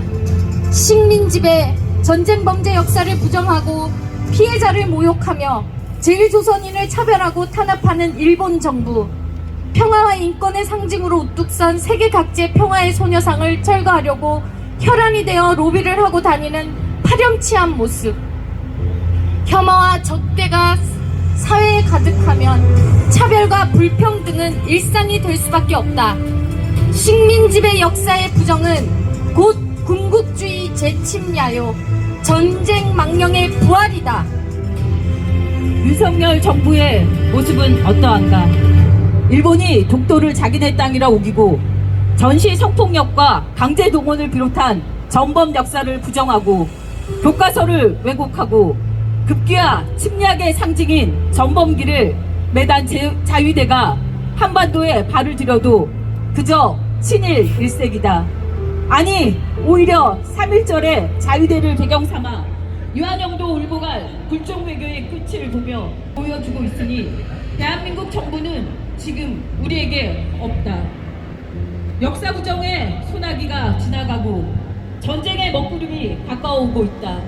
Speaker 16: 식민지배, 전쟁범죄 역사를 부정하고 피해자를 모욕하며 제1조선인을 차별하고 탄압하는 일본 정부, 평화와 인권의 상징으로 우뚝 선 세계 각지의 평화의 소녀상을 철거하려고 혈안이 되어 로비를 하고 다니는 파렴치한 모습. 혐오와 적대가 사회에 가득하면 차별과 불평등은 일상이 될 수밖에 없다. 식민지배 역사의 부정은 곧 군국주의 재침야요, 전쟁 망령의 부활이다.
Speaker 2: 윤석열 정부의 모습은 어떠한가? 일본이 독도를 자기네 땅이라 우기고 전시 성폭력과 강제 동원을 비롯한 전범 역사를 부정하고 교과서를 왜곡하고 급기야 침략의 상징인 전범기를 매단 자위대가 한반도에 발을 들여도 그저 친일 일색이다. 아니 오히려 3.1절의 자유대를 배경 삼아 유한영도 울고 갈 굴종 외교의 끝을 보며 보여주고 있으니 대한민국 정부는 지금 우리에게 없다. 역사 부정의 소나기가 지나가고 전쟁의 먹구름이 가까워오고 있다.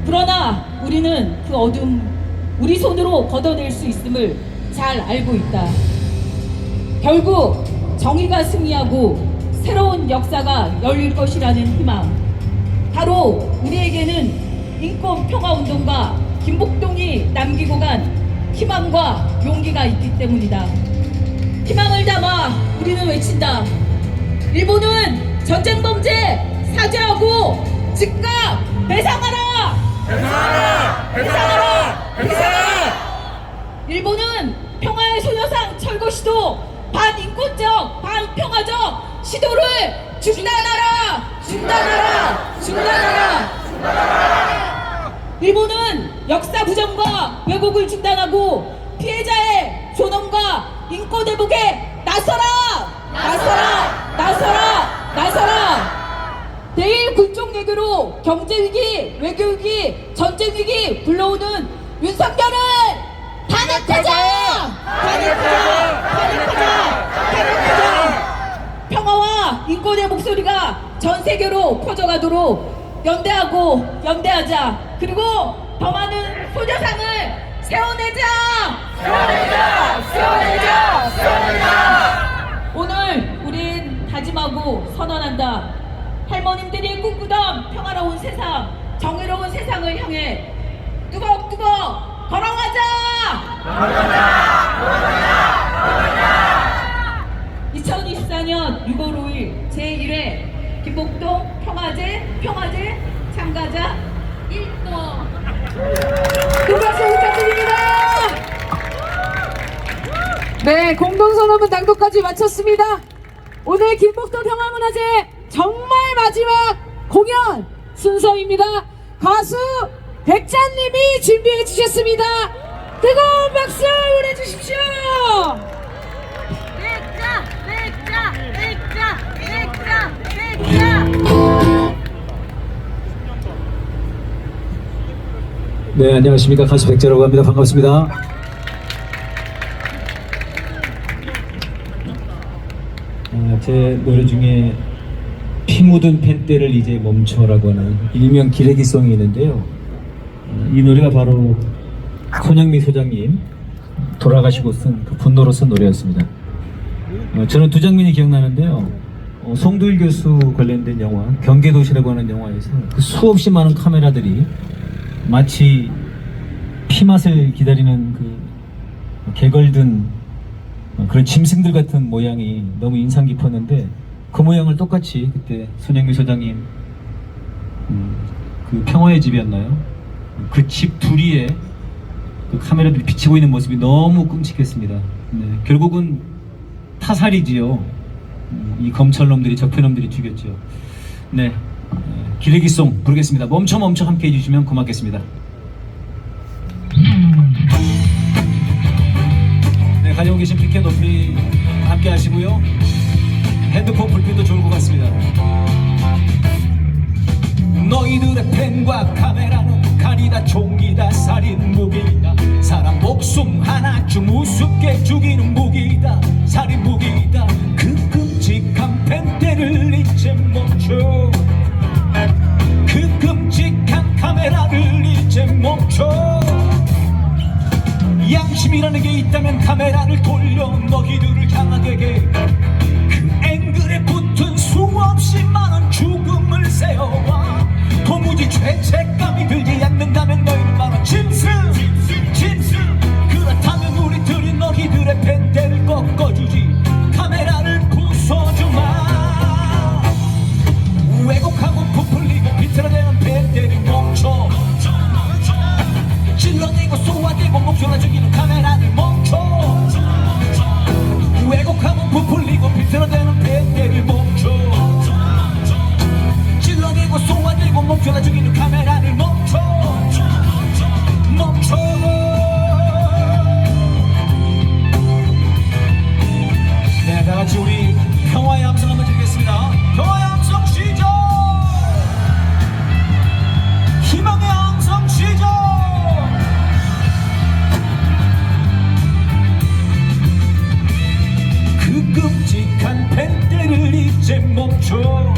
Speaker 2: 그러나 우리는 그 어둠 우리 손으로 걷어낼 수 있음을 잘 알고 있다. 결국 정의가 승리하고 새로운 역사가 열릴 것이라는 희망. 바로 우리에게는 인권 평화 운동가 김복동이 남기고 간 희망과 용기가 있기 때문이다. 희망을 담아 우리는 외친다. 일본은 전쟁 범죄 사죄하고 즉각 배상하라! 배상하라! 배상하라! 배상하라! 일본은 평화의 소녀상 철거 시도 반인권적 반평화적 시도를 중단하라! 중단하라! 중단하라! 일본은 역사 부정과 왜곡을 중단하고 피해자의 존엄과 인권 회복에 나서라! 나서라! 나서라! 나서라! 내일 굴종 외교로 경제위기, 외교위기, 전쟁위기 불러오는 윤석열을 탄핵하자! 탄핵하자! 탄핵하자! 탄핵하자! 평화와 인권의 목소리가 전 세계로 퍼져가도록 연대하고 연대하자. 그리고 더 많은 소녀상을 세워내자! 세워내자! 세워내자! 세워내자! 오늘 우린 다짐하고 선언한다. 할머님들이 꿈꾸던 평화로운 세상, 정의로운 세상을 향해 뚜벅뚜벅 걸어가자! 걸어가자! 걸어가자! 2024년 6월 5일 제1회 김복동 평화제 참가자 1도 큰 박수 부탁드립니다.
Speaker 16: 네, 공동선언문 낭독까지 마쳤습니다. 오늘 김복동 평화문화제 정말 마지막 공연 순서입니다. 가수 백자님이 준비해 주셨습니다. 뜨거운 박수 보내주십시오.
Speaker 17: 백자, 백자, 백자, 백자, 백자.
Speaker 18: 네, 안녕하십니까. 가수 백자라고 합니다. 반갑습니다. 제 노래 중에 피 묻은 펜대를 이제 멈춰라고 하는 일명 기레기송이 있는데요. 이 노래가 바로 손영미 소장님 돌아가시고 쓴 그 분노로 쓴 노래였습니다. 저는 두 장면이 기억나는데요. 송도일 교수 관련된 영화 경계도시라고 하는 영화에서 그 수없이 많은 카메라들이 마치 피맛을 기다리는 그 개걸든 그런 짐승들 같은 모양이 너무 인상 깊었는데 그 모양을 똑같이 그때 손영미 소장님 그 평화의 집이었나요? 그 집 두리에 그 카메라들이 비치고 있는 모습이 너무 끔찍했습니다. 네, 결국은 타살이지요. 이 검찰놈들이 적폐놈들이 죽였죠. 네, 기레기송 부르겠습니다. 멈춰 멈춰 함께 해주시면 고맙겠습니다. 네, 가지고 계신 피켓 높이 함께 하시고요. 핸드폰 불빛도 좋을 것 같습니다. 너희들의 펜과 카메라는 칼이다 총이다 살인 무기다 사람 목숨 하나쯤 우습게 죽이는 무기다 살인 무기다 그 끔찍한 펜대를 이제 멈춰 그 끔찍한 카메라를 이제 멈춰 양심이라는 게 있다면 카메라를 돌려 너희들을 향하게 그 앵글에 붙은 수없이 많은 죽음을 세워와 도무지 죄책감이 들지 않는다면 너희는 바로 짐승 그렇다면 우리들이 너희들의 펜대를 꺾어주지 카메라를 부숴주마 왜곡하고 부풀리고 비틀어대는 펜대를 멈춰 찔러대고 쏘아대고 목소리 죽이는 카메라를 멈춰 왜곡하고 부풀리고 이제 멈춰.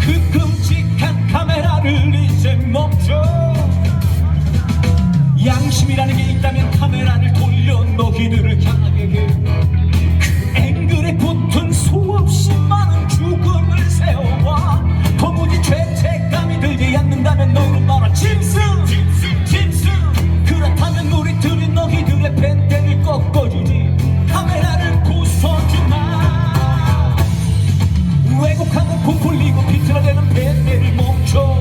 Speaker 18: 그 끔찍한 카메라를 이제 멈춰. 양심이라는 게 있다면 카메라를 돌려 너희들을 향하게 해. 그 앵글에 붙은 수없이 많은 죽음을 세워와 도무지 죄책감이 들지 않는다면 너희는 말아 짐승 짐승. 그렇다면 우리들이 너희들의 밴드를 꺾어주지. 카메라를 부숴주마. 왜곡하고 부풀리고 비틀어대는 밴드를 멈춰.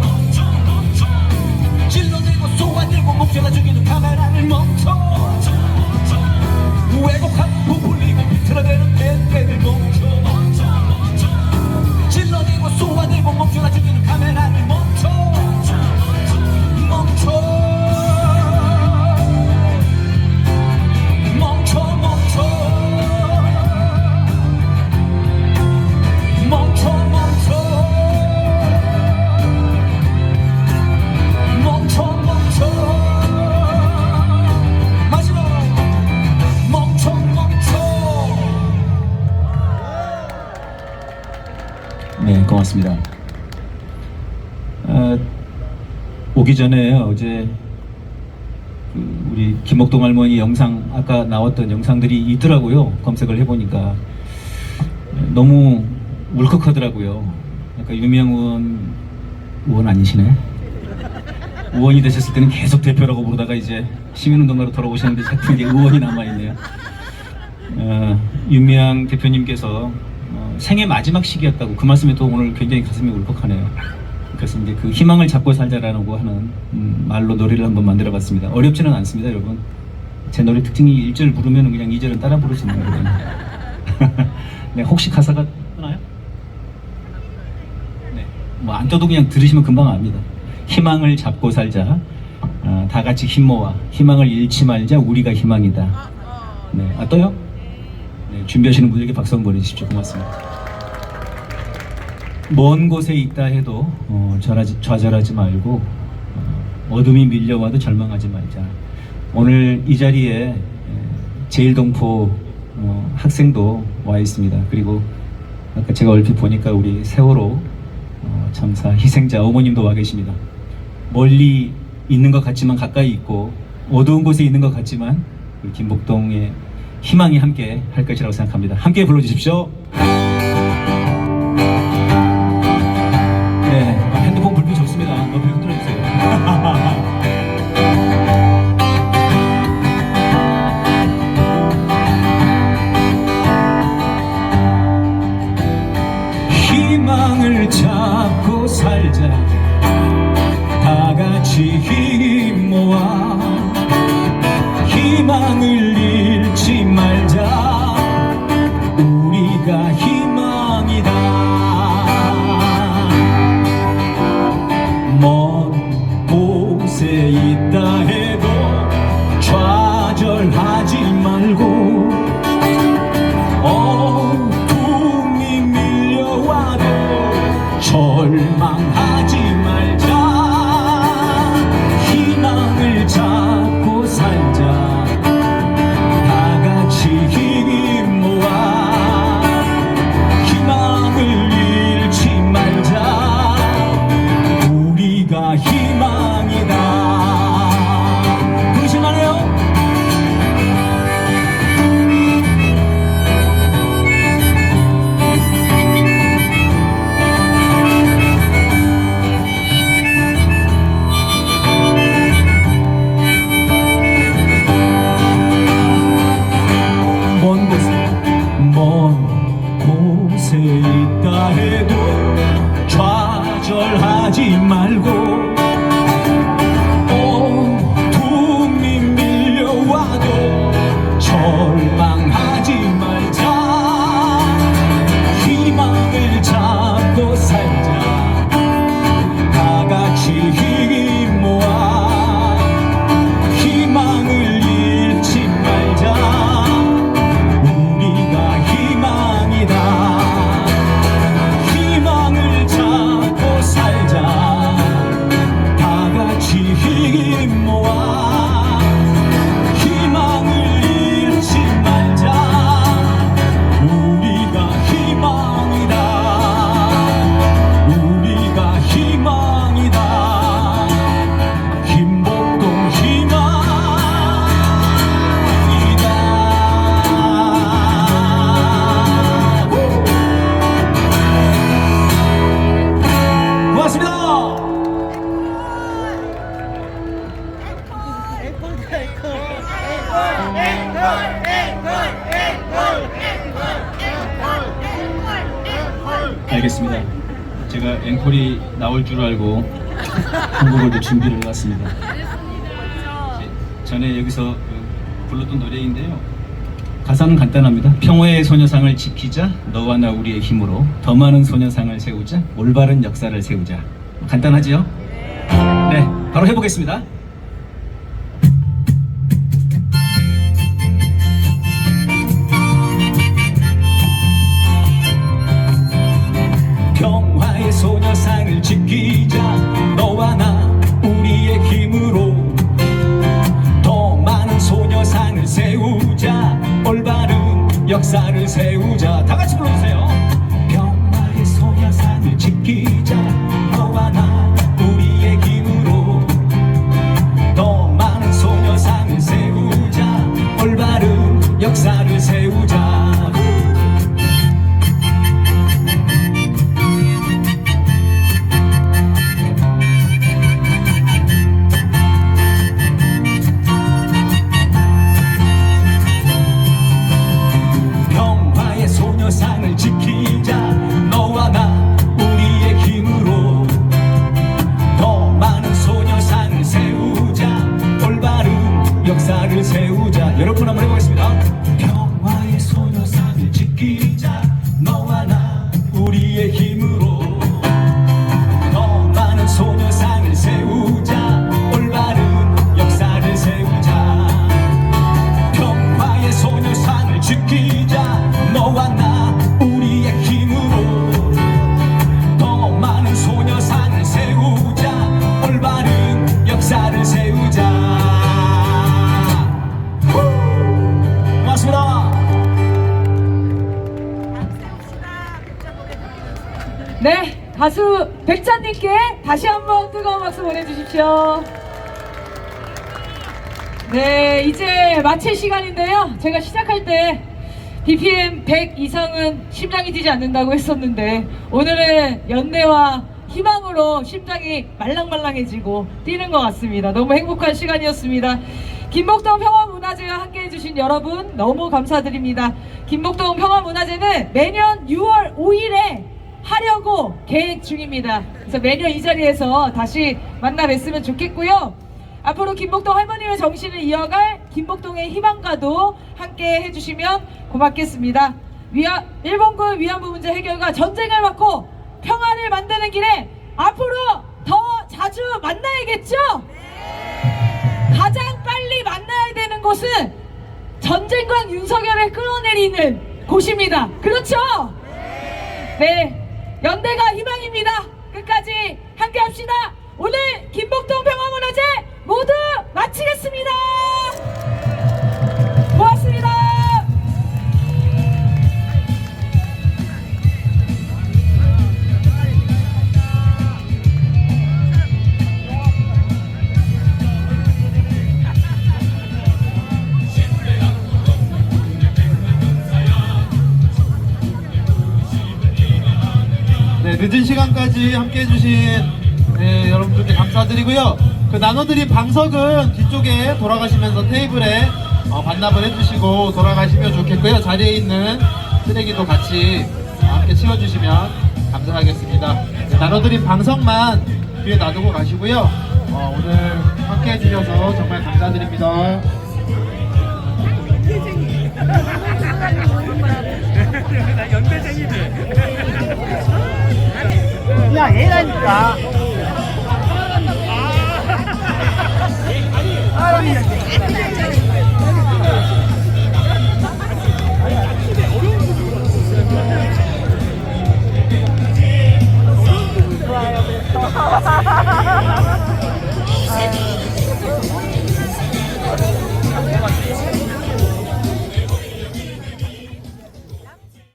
Speaker 18: 찔러대고 쏘아대고 목재가 죽이는 카메라를 멈춰. 왜곡하고 부풀리고 비틀어대는 밴드를 멈춰. 찔러대고 쏘아대고 목재가 죽이는 카메라를 멈춰. 멈춰. 멈춰. 멈춰. 멈춰. 멈춰. 멈춰. 마지막 멈춰. 네, 고맙습니다. 오기 전에 어제 우리 김옥동 할머니 영상, 아까 나왔던 영상들이 있더라고요. 검색을 해보니까 너무 울컥하더라고요. 아까 유명 의원 아니시네? 의원이 되셨을 때는 계속 대표라고 부르다가 이제 시민운동가로 돌아오셨는데 자꾸 이제 의원이 남아있네요. 윤미향 대표님께서 생애 마지막 시기였다고, 그 말씀에 또 오늘 굉장히 가슴이 울컥하네요. 그래서 이제 그 희망을 잡고 살자라고 하는 말로 노래를 한번 만들어봤습니다. 어렵지는 않습니다, 여러분. 제 노래 특징이 1절 부르면 그냥 2절은 따라 부를 수 있는 거거든요. 네, 혹시 가사가 뜨나요? 네, 뭐 안 떠도 그냥 들으시면 금방 압니다. 희망을 잡고 살자. 다 같이 힘 모아. 희망을 잃지 말자. 우리가 희망이다. 네, 떠요? 네, 준비하시는 분들에게 박수 한번 보내주십시오. 고맙습니다. 먼 곳에 있다 해도 좌절하지 말고 어둠이 밀려와도 절망하지 말자. 오늘 이 자리에 제일동포 학생도 와 있습니다. 그리고 아까 제가 얼핏 보니까 우리 세월호 참사 희생자 어머님도 와 계십니다. 멀리 있는 것 같지만 가까이 있고 어두운 곳에 있는 것 같지만 우리 김복동의 희망이 함께 할 것이라고 생각합니다. 함께 불러주십시오. 네, 핸드폰 불빛 좋습니다. 높이 흔들어주세요. 희망을 잡고 살자. 다 같이 힘 모아. 희망을 잃지 말자. 우리가 희망이다. 먼 곳에 있다 해도 좌절하지 말고 어둠이 밀려와도 절망하지 말자. 희망을 잡고 살자. 다 같이 힘 모아. 희망을 잃지 말자. 우리가 희망이다. 부르실만해요? 먼 곳에 있다 해도 좌절하지 말고 어둠이 밀려와도 절망하지 말자. 희망을 잡고 살자. 다 같이 힘 모아. 희망을 잃지 말자. 희망을 잡고 살자. 알겠습니다. 제가 앵콜이 나올 줄 알고 한국어도 준비를 해왔습니다. 전에 여기서 불렀던 노래인데요. 가사는 간단합니다. 평화의 소녀상을 지키자, 너와 나 우리의 힘으로 더 많은 소녀상을 세우자, 올바른 역사를 세우자. 간단하지요? 네, 바로 해보겠습니다. 평화의 소녀상을 지키자, 너와 나 우리의 힘으로 더 많은 소녀상을 세우자, 올바른 역사를 세우자. 다 같이 불러주세요. 평화의 소녀상을 지키자, 너와 나 우리의 힘으로 더 많은 소녀상을 세우자, 올바른 역사를 세우자. 소녀상을 지키자, 너와 나 우리의 힘으로 더 많은 소녀상을 세우자, 올바른 역사를 세우자. 여러분 한번 해보겠습니다. 평화의 소녀상을 지키자, 너와 나 우리의 힘으로 더 많은 소녀상을 세우자, 올바른 역사를 세우자. 평화의 소녀상을 지키자, 너와 나 우리의 힘으로 더 많은 소녀상을 세우자, 올바른 역사를 세우자. 고맙습니다.
Speaker 16: 네, 가수 백찬님께 다시 한번 뜨거운 박수 보내주십시오. 네, 이제 마칠 시간인데요. 제가 시작할 때 BPM 100 이상은 심장이 뛰지 않는다고 했었는데, 오늘은 연대와 희망으로 심장이 말랑말랑해지고 뛰는 것 같습니다. 너무 행복한 시간이었습니다. 김복동 평화문화제와 함께 해주신 여러분 너무 감사드립니다. 김복동 평화문화제는 매년 6월 5일에 하려고 계획 중입니다. 그래서 매년 이 자리에서 다시 만나 뵀으면 좋겠고요. 앞으로 김복동 할머님의 정신을 이어갈 김복동의 희망가도 함께 해주시면 고맙겠습니다. 일본군 위안부 문제 해결과 전쟁을 막고 평화를 만드는 길에 앞으로 더 자주 만나야겠죠? 가장 빨리 만나야 되는 곳은 전쟁관 윤석열을 끌어내리는 곳입니다. 그렇죠? 네, 연대가 희망입니다. 끝까지 함께 합시다. 오늘 김복동 평화문화제 모두 마치겠습니다. 고맙습니다.
Speaker 19: 네, 늦은 시간까지 함께 해주신 여러분들께 감사드리고요. 그 나눠드린 방석은 뒤쪽에 돌아가시면서 테이블에 반납을 해주시고 돌아가시면 좋겠고요. 자리에 있는 쓰레기도 같이 함께 치워주시면 감사하겠습니다. 네, 나눠드린 방석만 뒤에 놔두고 가시고요. 오늘 함께 해주셔서 정말 감사드립니다.
Speaker 17: 야, 얘라니까. 사람이